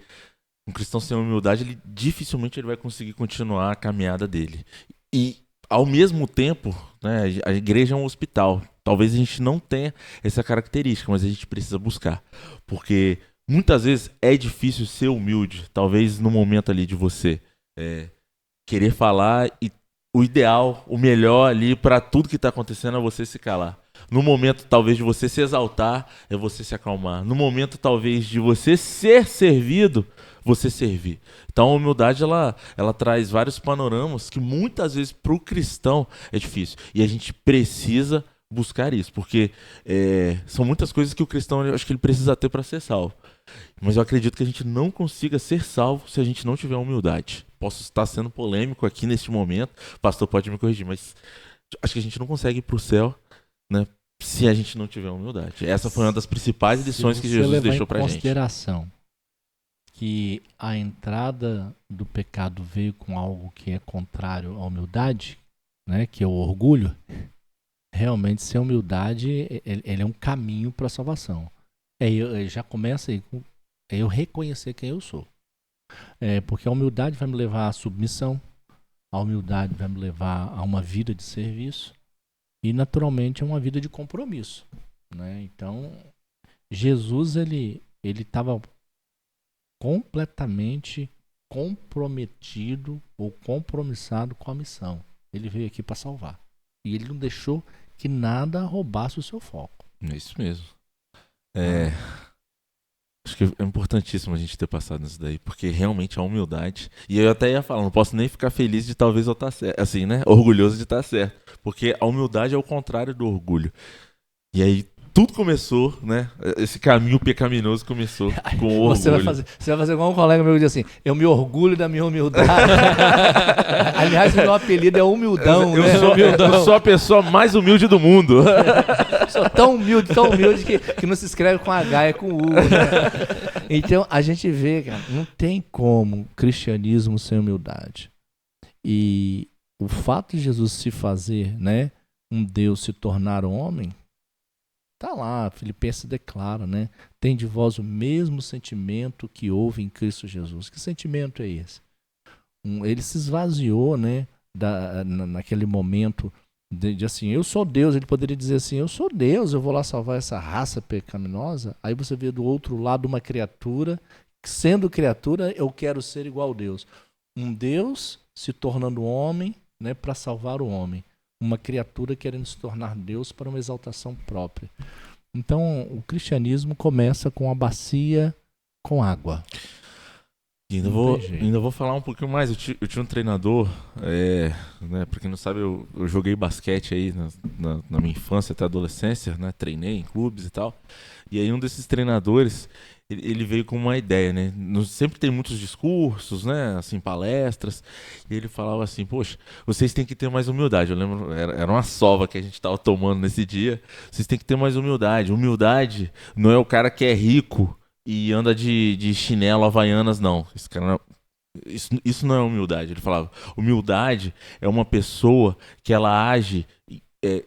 um cristão sem humildade, dificilmente ele vai conseguir continuar a caminhada dele. E ao mesmo tempo, né, a igreja é um hospital. Talvez a gente não tenha essa característica, mas a gente precisa buscar. Porque muitas vezes é difícil ser humilde. Talvez no momento ali de você querer falar e o ideal, o melhor ali para tudo que está acontecendo é você se calar. No momento talvez de você se exaltar, é você se acalmar. No momento talvez de você ser servido, você servir. Então a humildade ela traz vários panoramas que muitas vezes para o cristão é difícil. E a gente precisa buscar isso, porque são muitas coisas que o cristão, eu acho que ele precisa ter para ser salvo. Mas eu acredito que a gente não consiga ser salvo se a gente não tiver humildade. Posso estar sendo polêmico aqui neste momento, o pastor pode me corrigir, mas acho que a gente não consegue ir para o céu, né, se a gente não tiver humildade. Essa foi uma das principais lições que Jesus deixou para a gente. Se você levar em consideração que a entrada do pecado veio com algo que é contrário à humildade, né, que é o orgulho, realmente ser humildade, ele é um caminho para a salvação. Já começa aí com eu reconhecer quem eu sou. Porque a humildade vai me levar à submissão, a humildade vai me levar a uma vida de serviço e, naturalmente, a uma vida de compromisso, né? Então, Jesus, ele estava completamente comprometido ou compromissado com a missão. Ele veio aqui para salvar. E ele não deixou que nada roubasse o seu foco. É isso mesmo. Acho que é importantíssimo a gente ter passado nisso daí, porque realmente a humildade... E eu até ia falar, não posso nem ficar feliz de talvez eu estar certo, assim, né? Orgulhoso de estar certo. Porque a humildade é o contrário do orgulho. E aí tudo começou, né? Esse caminho pecaminoso começou com o orgulho. Você vai fazer igual um colega meu que diz assim, eu me orgulho da minha humildade. Aliás, o meu apelido é humildão, né? Eu sou a pessoa mais humilde do mundo. Sou tão humilde que não se escreve com H, é com U, né? Então, a gente vê, cara, não tem como cristianismo sem humildade. E o fato de Jesus se fazer, né, um Deus se tornar homem, tá lá, Filipenses declara, né? Tem de vós o mesmo sentimento que houve em Cristo Jesus. Que sentimento é esse? Ele se esvaziou, né, naquele momento de assim, eu sou Deus. Ele poderia dizer assim, eu sou Deus, eu vou lá salvar essa raça pecaminosa. Aí você vê do outro lado uma criatura, sendo criatura, eu quero ser igual a Deus. Um Deus se tornando homem, né, para salvar o homem. Uma criatura querendo se tornar Deus para uma exaltação própria. Então, o cristianismo começa com a bacia com água. E ainda vou falar um pouquinho mais. Eu tinha um treinador, né, para quem não sabe, eu joguei basquete aí na minha infância até adolescência, né, treinei em clubes e tal. E aí um desses treinadores, ele veio com uma ideia, né? Sempre tem muitos discursos, né? Assim, palestras. E ele falava assim, poxa, vocês têm que ter mais humildade. Eu lembro, era uma sova que a gente estava tomando nesse dia. Vocês têm que ter mais humildade. Humildade não é o cara que é rico e anda de chinelo havaianas, não. Isso não é humildade. Ele falava, humildade é uma pessoa que ela age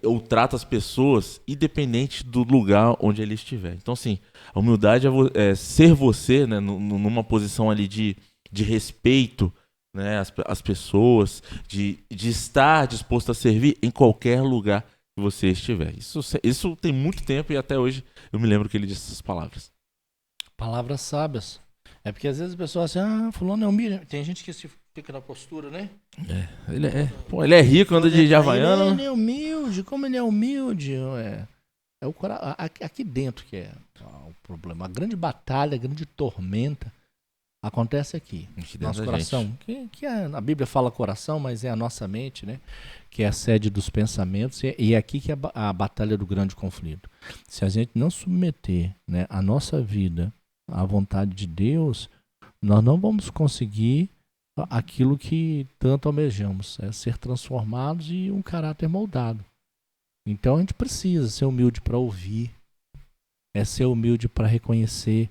ou trata as pessoas independente do lugar onde ele estiver. Então, assim, a humildade é ser você, né, numa posição ali de respeito, né, às pessoas, de estar disposto a servir em qualquer lugar que você estiver. Isso tem muito tempo e até hoje eu me lembro que ele disse essas palavras. Palavras sábias. É porque às vezes a pessoa assim, fulano é humilde. Tem gente que se fica na postura, né? Ele é rico, anda de havaiana. Ele é humilde, como ele é humilde. É o aqui dentro que é o problema. A grande batalha, a grande tormenta acontece aqui. Nosso coração. A Bíblia fala coração, mas é a nossa mente, né? Que é a sede dos pensamentos. E é aqui que é a batalha do grande conflito. Se a gente não submeter, né, a nossa vida à vontade de Deus, nós não vamos conseguir aquilo que tanto almejamos, é ser transformados e um caráter moldado. Então a gente precisa ser humilde para ouvir, é ser humilde para reconhecer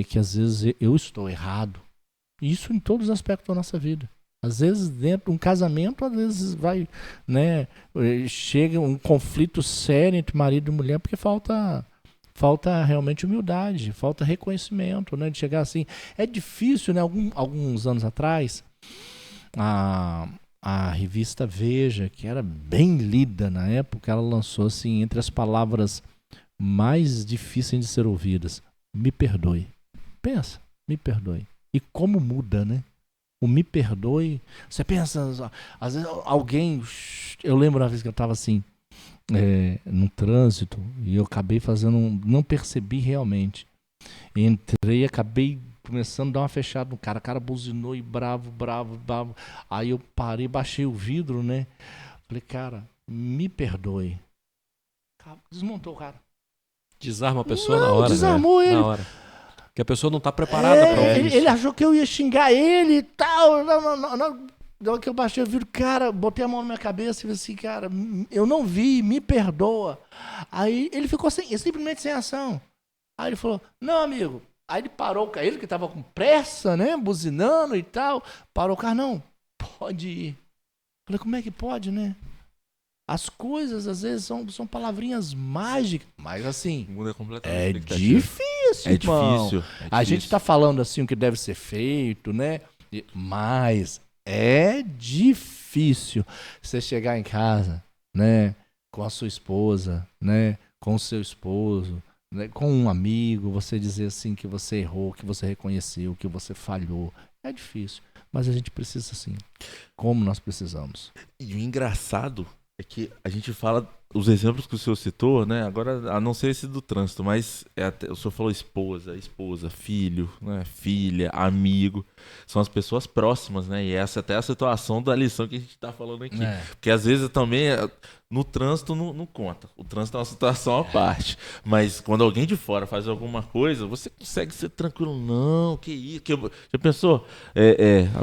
que às vezes eu estou errado. Isso em todos os aspectos da nossa vida. Às vezes dentro de um casamento, às vezes vai, né, chega um conflito sério entre marido e mulher porque falta realmente humildade, falta reconhecimento, né? De chegar assim. É difícil, né? Alguns anos atrás, a revista Veja, que era bem lida na época, ela lançou assim, entre as palavras mais difíceis de ser ouvidas: me perdoe. Pensa, me perdoe. E como muda, né? O me perdoe. Você pensa, às vezes alguém. Eu lembro uma vez que eu estava assim, no trânsito, e eu acabei não percebi realmente. Entrei, acabei começando a dar uma fechada no cara. O cara buzinou e bravo. Aí eu parei, baixei o vidro, né? Falei, cara, me perdoe. Desmontou o cara. Desarma a pessoa na hora. Desarmou ele. Na hora. Porque a pessoa não está preparada para ouvir isso. Ele achou que eu ia xingar ele e tal. Não. Então que eu baixei o vidro, cara, botei a mão na minha cabeça e falei assim, cara, eu não vi, me perdoa. Aí ele ficou simplesmente sem ação. Aí ele falou, não, amigo. Aí ele parou, ele que estava com pressa, né, buzinando e tal, parou o carro, não, pode ir. Falei, como é que pode, né? As coisas, às vezes, são palavrinhas mágicas, mas assim, Muda completamente. é difícil, irmão. Difícil. A gente está falando assim o que deve ser feito, né? Mas é difícil você chegar em casa, né, com a sua esposa, né, com o seu esposo, né, com um amigo, você dizer assim que você errou, que você reconheceu, que você falhou. É difícil, mas a gente precisa sim, como nós precisamos. E o engraçado é que a gente fala os exemplos que o senhor citou, né? Agora, a não ser esse do trânsito, mas o senhor falou esposa, filho, né? Filha, amigo. São as pessoas próximas, né? E essa até é a situação da lição que a gente está falando aqui. Porque às vezes também no trânsito não conta. O trânsito é uma situação à parte. Mas quando alguém de fora faz alguma coisa, você consegue ser tranquilo. Não, que isso? Já pensou?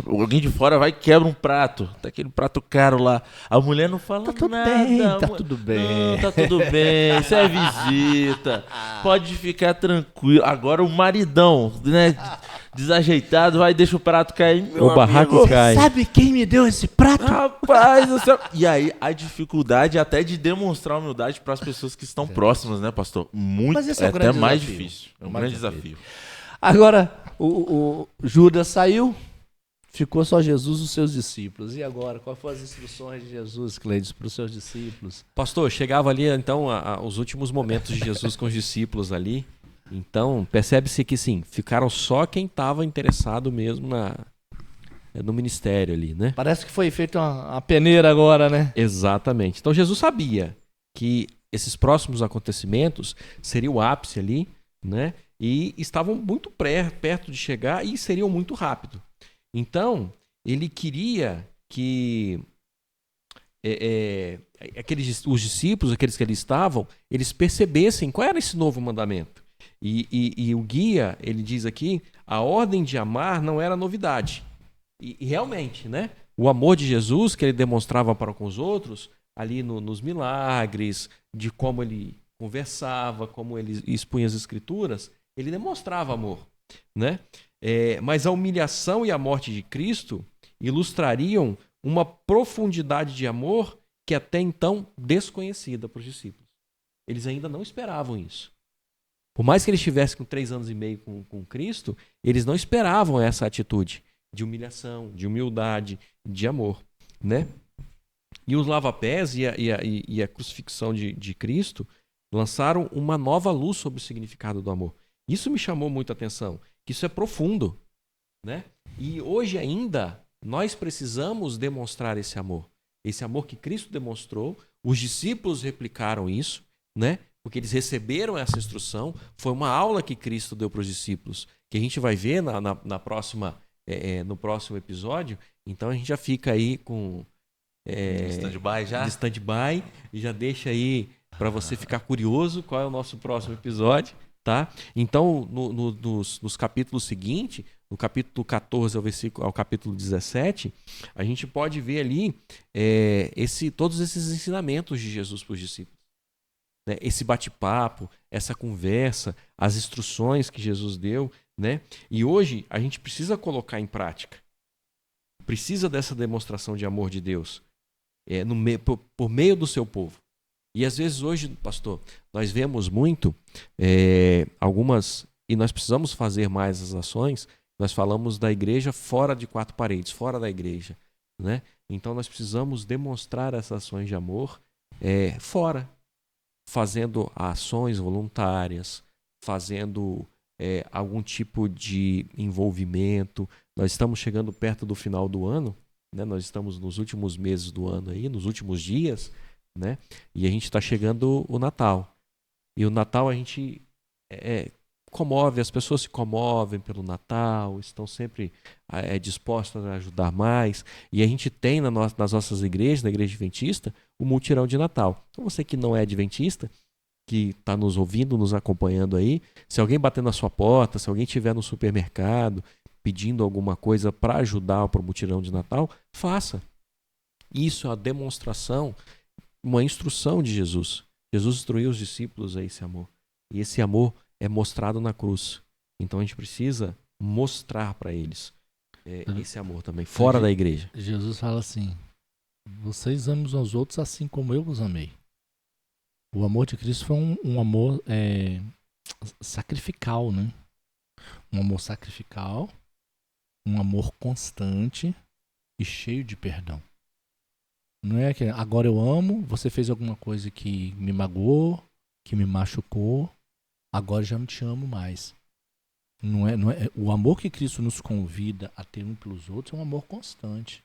Alguém de fora vai e quebra um prato. Tá aquele prato caro lá. A mulher não fala nada. Tá tudo bem. Não, tá tudo bem. Isso é visita. Pode ficar tranquilo. Agora o maridão, né? Desajeitado, vai e deixa o prato cair. O barraco cai. Sabe quem me deu esse prato? Rapaz do céu. E aí a dificuldade até de demonstrar humildade para as pessoas que estão próximas, né, pastor? Mas esse é um até grande mais desafio. difícil. É um grande desafio. Agora, o Judas saiu, ficou só Jesus e os seus discípulos. E agora, quais foram as instruções de Jesus, Cleides, para os seus discípulos? Pastor, chegava ali então os últimos momentos de Jesus com os discípulos ali. Então, percebe-se que sim, ficaram só quem estava interessado mesmo no ministério ali, né? Parece que foi feita uma peneira agora, né? Exatamente. Então, Jesus sabia que esses próximos acontecimentos seriam o ápice ali, né? E estavam muito perto de chegar e seriam muito rápido. Então, ele queria que os discípulos, aqueles que ali estavam, eles percebessem qual era esse novo mandamento. E o guia, ele diz aqui, a ordem de amar não era novidade. E realmente, né? O amor de Jesus que ele demonstrava para com os outros, ali nos milagres, de como ele conversava, como ele expunha as escrituras, ele demonstrava amor, né? Mas a humilhação e a morte de Cristo ilustrariam uma profundidade de amor que até então desconhecida para os discípulos. Eles ainda não esperavam isso. Por mais que eles estivessem com 3 anos e meio com Cristo, eles não esperavam essa atitude de humilhação, de humildade, de amor, né? E os lava-pés e a crucifixão de Cristo lançaram uma nova luz sobre o significado do amor. Isso me chamou muita atenção, que isso é profundo, né? E hoje ainda nós precisamos demonstrar esse amor que Cristo demonstrou. Os discípulos replicaram isso, né? Porque eles receberam essa instrução. Foi uma aula que Cristo deu para os discípulos, que a gente vai ver na próxima, no próximo episódio. Então a gente já fica aí com Stand-by já? de stand-by e já deixa aí para você ficar curioso qual é o nosso próximo episódio, tá? Então, nos capítulos seguintes, no capítulo 14 ao capítulo 17, a gente pode ver ali todos esses ensinamentos de Jesus para os discípulos. Né? Esse bate-papo, essa conversa, as instruções que Jesus deu, né? E hoje a gente precisa colocar em prática. Precisa dessa demonstração de amor de Deus por meio do seu povo. E às vezes hoje, pastor, nós vemos muito algumas, e nós precisamos fazer mais as ações. Nós falamos da igreja fora de 4 paredes, fora da igreja, né? Então nós precisamos demonstrar essas ações de amor fora, fazendo ações voluntárias, fazendo algum tipo de envolvimento. Nós estamos chegando perto do final do ano, né? Nós estamos nos últimos meses do ano aí, nos últimos dias, né? E a gente está chegando o Natal. E o Natal a gente comove, as pessoas se comovem pelo Natal, estão sempre dispostas a ajudar mais. E a gente tem nas nossas igrejas, na igreja adventista, o mutirão de Natal. Então você que não é adventista, que está nos ouvindo, nos acompanhando aí, se alguém bater na sua porta, se alguém estiver no supermercado pedindo alguma coisa para ajudar para o mutirão de Natal, faça. Isso é a demonstração, uma instrução de Jesus. Jesus instruiu os discípulos a esse amor. E esse amor é mostrado na cruz. Então a gente precisa mostrar para eles esse amor também, fora da igreja. Jesus fala assim: vocês amem uns aos outros assim como eu vos amei. O amor de Cristo foi um amor sacrificial, né? Um amor sacrificial, um amor constante e cheio de perdão. Não é que agora eu amo, você fez alguma coisa que me magoou, que me machucou, agora já não te amo mais. Não é, o amor que Cristo nos convida a ter um pelos outros é um amor constante.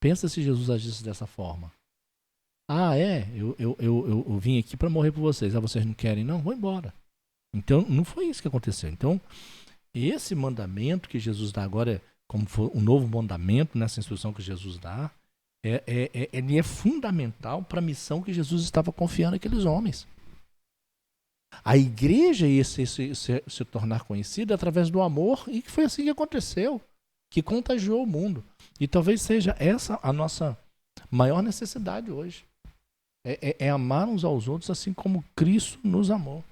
Pensa se Jesus agisse dessa forma. Eu vim aqui para morrer por vocês. Vocês não querem? Não, vou embora. Então, não foi isso que aconteceu. Então, esse mandamento que Jesus dá agora, como foi um novo mandamento nessa instrução que Jesus dá, ele é fundamental para a missão que Jesus estava confiando àqueles homens. A igreja ia se tornar conhecida através do amor, e que foi assim que aconteceu, que contagiou o mundo. E talvez seja essa a nossa maior necessidade hoje. É amar uns aos outros assim como Cristo nos amou.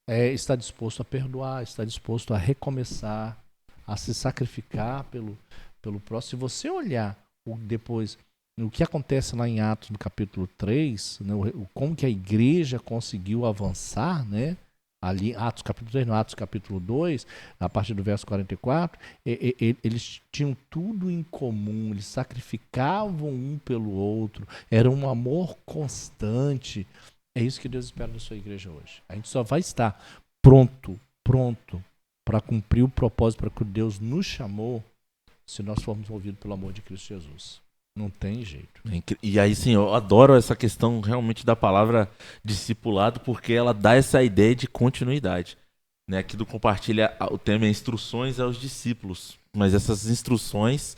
Está disposto a perdoar, está disposto a recomeçar, a se sacrificar pelo próximo. Se você olhar depois o que acontece lá em Atos no capítulo 3, né, como que a igreja conseguiu avançar, né? Ali, Atos capítulo 3, no Atos capítulo 2, a partir do verso 44, eles tinham tudo em comum, eles sacrificavam um pelo outro, era um amor constante. É isso que Deus espera da sua igreja hoje. A gente só vai estar pronto para cumprir o propósito para que Deus nos chamou, se nós formos movidos pelo amor de Cristo Jesus. Não tem jeito. E aí, sim, eu adoro essa questão realmente da palavra discipulado, porque ela dá essa ideia de continuidade. Né? Aqui do Compartilha, o tema é instruções aos discípulos. Mas essas instruções,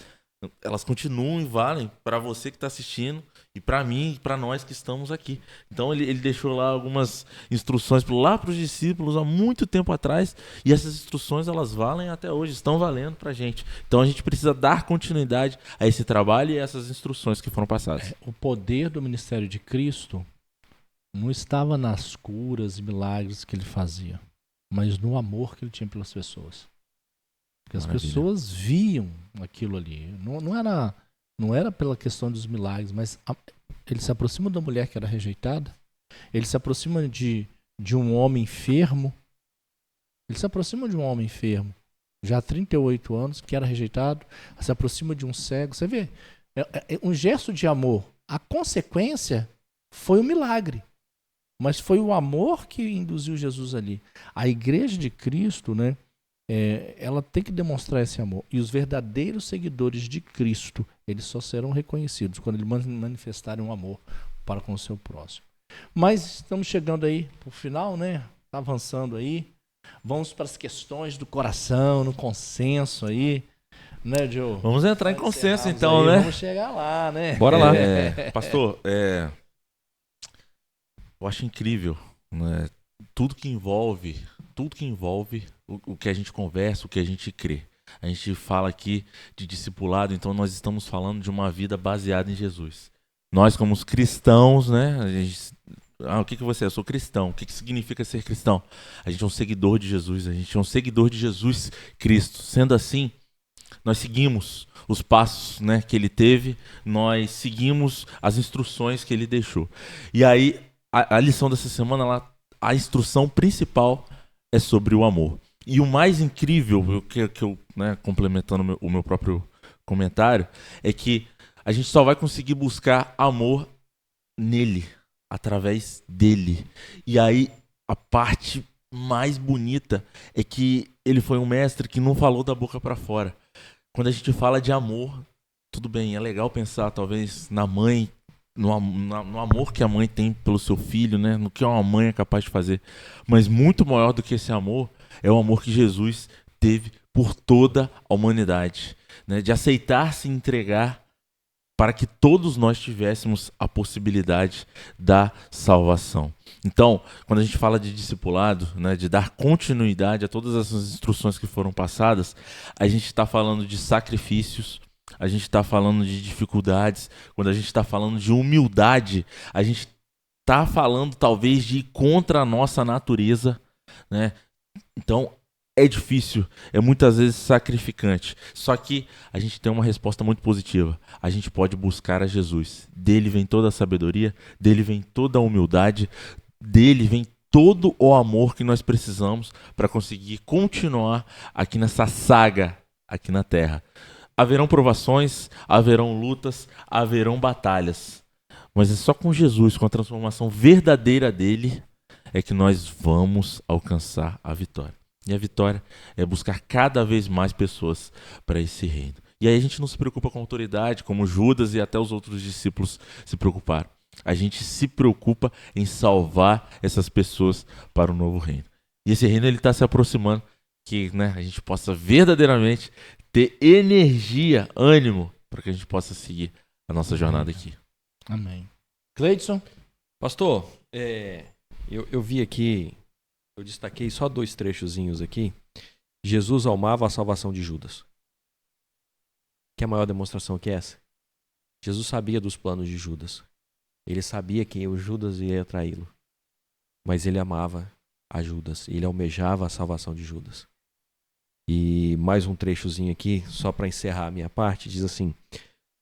elas continuam e valem para você que está assistindo, e para mim e para nós que estamos aqui. Então ele deixou lá algumas instruções lá para os discípulos há muito tempo atrás, e essas instruções elas valem até hoje, estão valendo para a gente. Então a gente precisa dar continuidade a esse trabalho e a essas instruções que foram passadas. O poder do ministério de Cristo não estava nas curas e milagres que ele fazia, mas no amor que ele tinha pelas pessoas. Porque as pessoas viam aquilo ali. Não era pela questão dos milagres, mas ele se aproxima da mulher que era rejeitada, ele se aproxima de um homem enfermo, ele se aproxima de um homem enfermo, já há 38 anos, que era rejeitado, se aproxima de um cego. Você vê, é um gesto de amor. A consequência foi um milagre, mas foi o amor que induziu Jesus ali. A igreja de Cristo, né, ela tem que demonstrar esse amor. E os verdadeiros seguidores de Cristo, eles só serão reconhecidos quando eles manifestarem um amor para com o seu próximo. Mas estamos chegando aí para o final, né? Está avançando aí. Vamos para as questões do coração, no consenso aí, né, Joe? Vamos entrar em consenso então, né? Vamos chegar lá, né? Bora lá. Pastor, eu acho incrível, né? Tudo que envolve o que a gente conversa, o que a gente crê. A gente fala aqui de discipulado, então nós estamos falando de uma vida baseada em Jesus. Nós, como os cristãos, né? O que você é? Eu sou cristão. O que significa ser cristão? A gente é um seguidor de Jesus. A gente é um seguidor de Jesus Cristo. Sendo assim, nós seguimos os passos, né, que ele teve. Nós seguimos as instruções que ele deixou. E aí, a lição dessa semana, a instrução principal é sobre o amor. E o mais incrível, que eu né, complementando o meu próprio comentário, é que a gente só vai conseguir buscar amor nele, através dele. E aí, a parte mais bonita é que ele foi um mestre que não falou da boca para fora. Quando a gente fala de amor, tudo bem, é legal pensar talvez na mãe, no amor que a mãe tem pelo seu filho, né? No que uma mãe é capaz de fazer. Mas muito maior do que esse amor é o amor que Jesus teve por toda a humanidade, né? De aceitar se entregar para que todos nós tivéssemos a possibilidade da salvação. Então, quando a gente fala de discipulado, né, de dar continuidade a todas essas instruções que foram passadas, a gente está falando de sacrifícios, a gente está falando de dificuldades, quando a gente está falando de humildade, a gente está falando talvez de ir contra a nossa natureza, né? Então, é difícil, é muitas vezes sacrificante. Só que a gente tem uma resposta muito positiva. A gente pode buscar a Jesus. Dele vem toda a sabedoria, dele vem toda a humildade, dele vem todo o amor que nós precisamos para conseguir continuar aqui nessa saga, aqui na Terra. Haverão provações, haverão lutas, haverão batalhas. Mas é só com Jesus, com a transformação verdadeira dele, é que nós vamos alcançar a vitória. E a vitória é buscar cada vez mais pessoas para esse reino. E aí a gente não se preocupa com a autoridade, como Judas e até os outros discípulos se preocuparam. A gente se preocupa em salvar essas pessoas para o novo reino. E esse reino está se aproximando, que né, a gente possa verdadeiramente ter energia, ânimo, para que a gente possa seguir a nossa jornada aqui. Amém. Cleidson? Pastor, eu vi aqui... Eu destaquei só 2 trechozinhos aqui. Jesus amava a salvação de Judas. Que é a maior demonstração que é essa? Jesus sabia dos planos de Judas. Ele sabia que o Judas ia traí-lo. Mas ele amava a Judas. Ele almejava a salvação de Judas. E mais um trechozinho aqui, só para encerrar a minha parte, diz assim: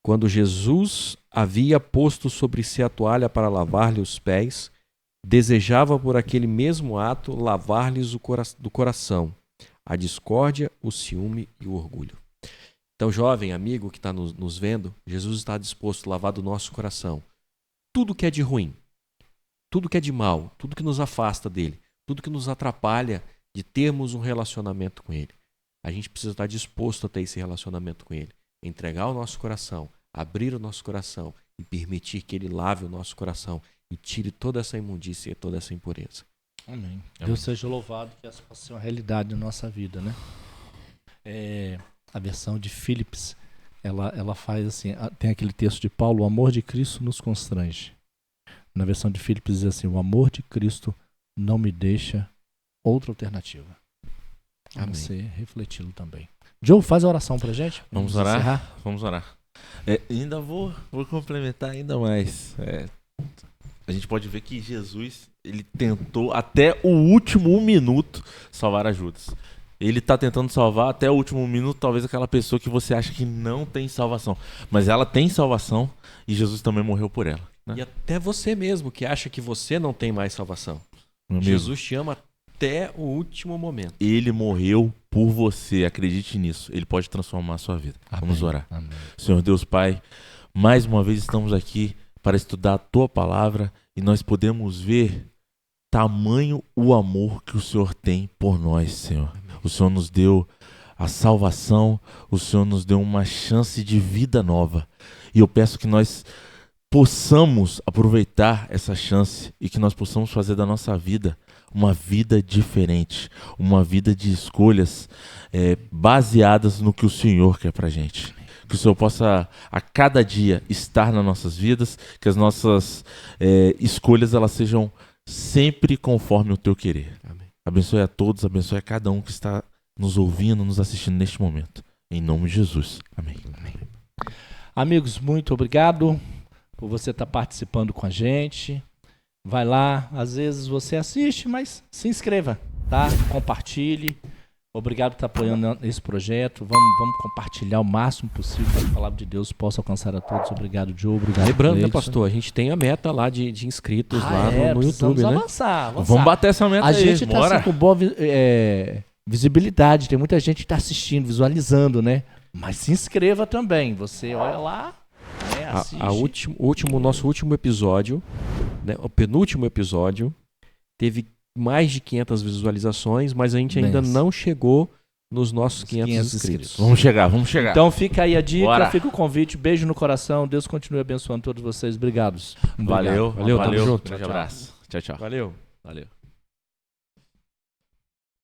quando Jesus havia posto sobre si a toalha para lavar-lhe os pés, desejava por aquele mesmo ato lavar-lhes do coração a discórdia, o ciúme e o orgulho. Então, jovem amigo que está nos vendo, Jesus está disposto a lavar do nosso coração tudo que é de ruim, tudo que é de mal, tudo que nos afasta dele, tudo que nos atrapalha de termos um relacionamento com ele. A gente precisa estar disposto a ter esse relacionamento com ele, entregar o nosso coração, abrir o nosso coração e permitir que ele lave o nosso coração e tire toda essa imundícia e toda essa impureza. Amém. Deus seja louvado, que essa possa ser uma realidade na nossa vida, né? A versão de Phillips, ela faz assim, tem aquele texto de Paulo: o amor de Cristo nos constrange. Na versão de Phillips diz assim: o amor de Cristo não me deixa outra alternativa. Vamos ser refleti-lo também. Joe, faz a oração pra gente. Vamos orar? Encerrar. Vamos orar. Ainda vou complementar ainda mais. A gente pode ver que Jesus, ele tentou até o último minuto salvar a Judas. Ele está tentando salvar até o último minuto talvez aquela pessoa que você acha que não tem salvação. Mas ela tem salvação e Jesus também morreu por ela. né? E até você mesmo, que acha que você não tem mais salvação. Meu amigo, Jesus te ama até o último momento. ele morreu por você, acredite nisso. Ele pode transformar a sua vida. Vamos orar. Amém. Senhor Deus Pai, mais uma vez estamos aqui para estudar a Tua Palavra e nós podemos ver tamanho o amor que o Senhor tem por nós, Senhor. O Senhor nos deu a salvação, o Senhor nos deu uma chance de vida nova. E eu peço que nós possamos aproveitar essa chance e que nós possamos fazer da nossa vida uma vida diferente, uma vida de escolhas baseadas no que o Senhor quer pra gente. Que o Senhor possa a cada dia estar nas nossas vidas, que as nossas escolhas elas sejam sempre conforme o Teu querer. Amém. Abençoe a todos, abençoe a cada um que está nos ouvindo, nos assistindo neste momento. Em nome de Jesus. Amém. Amigos, muito obrigado por você estar participando com a gente. Vai lá, às vezes você assiste, mas se inscreva, tá? Compartilhe. Obrigado por estar apoiando esse projeto. Vamos compartilhar o máximo possível para que a palavra de Deus possa alcançar a todos. Obrigado, Joe. Obrigado, Lembrando, né, Cleidson. pastor? A gente tem a meta lá de inscritos lá no precisamos YouTube, né? avançar. Vamos bater essa meta A aí, gente está bora. assim, com boa visibilidade. Tem muita gente que está assistindo, visualizando, né? Mas se inscreva também. Você olha lá, né, assiste. Nosso último episódio, né, o penúltimo episódio, teve mais de 500 visualizações, mas a gente ainda Nossa. não chegou nos nossos 500 inscritos. Vamos chegar. Então fica aí a dica, Bora. fica o convite. Beijo no coração. Deus continue abençoando todos vocês. Obrigado. Valeu, Valeu, tamo junto. Grande abraço. Tchau, tchau. Valeu.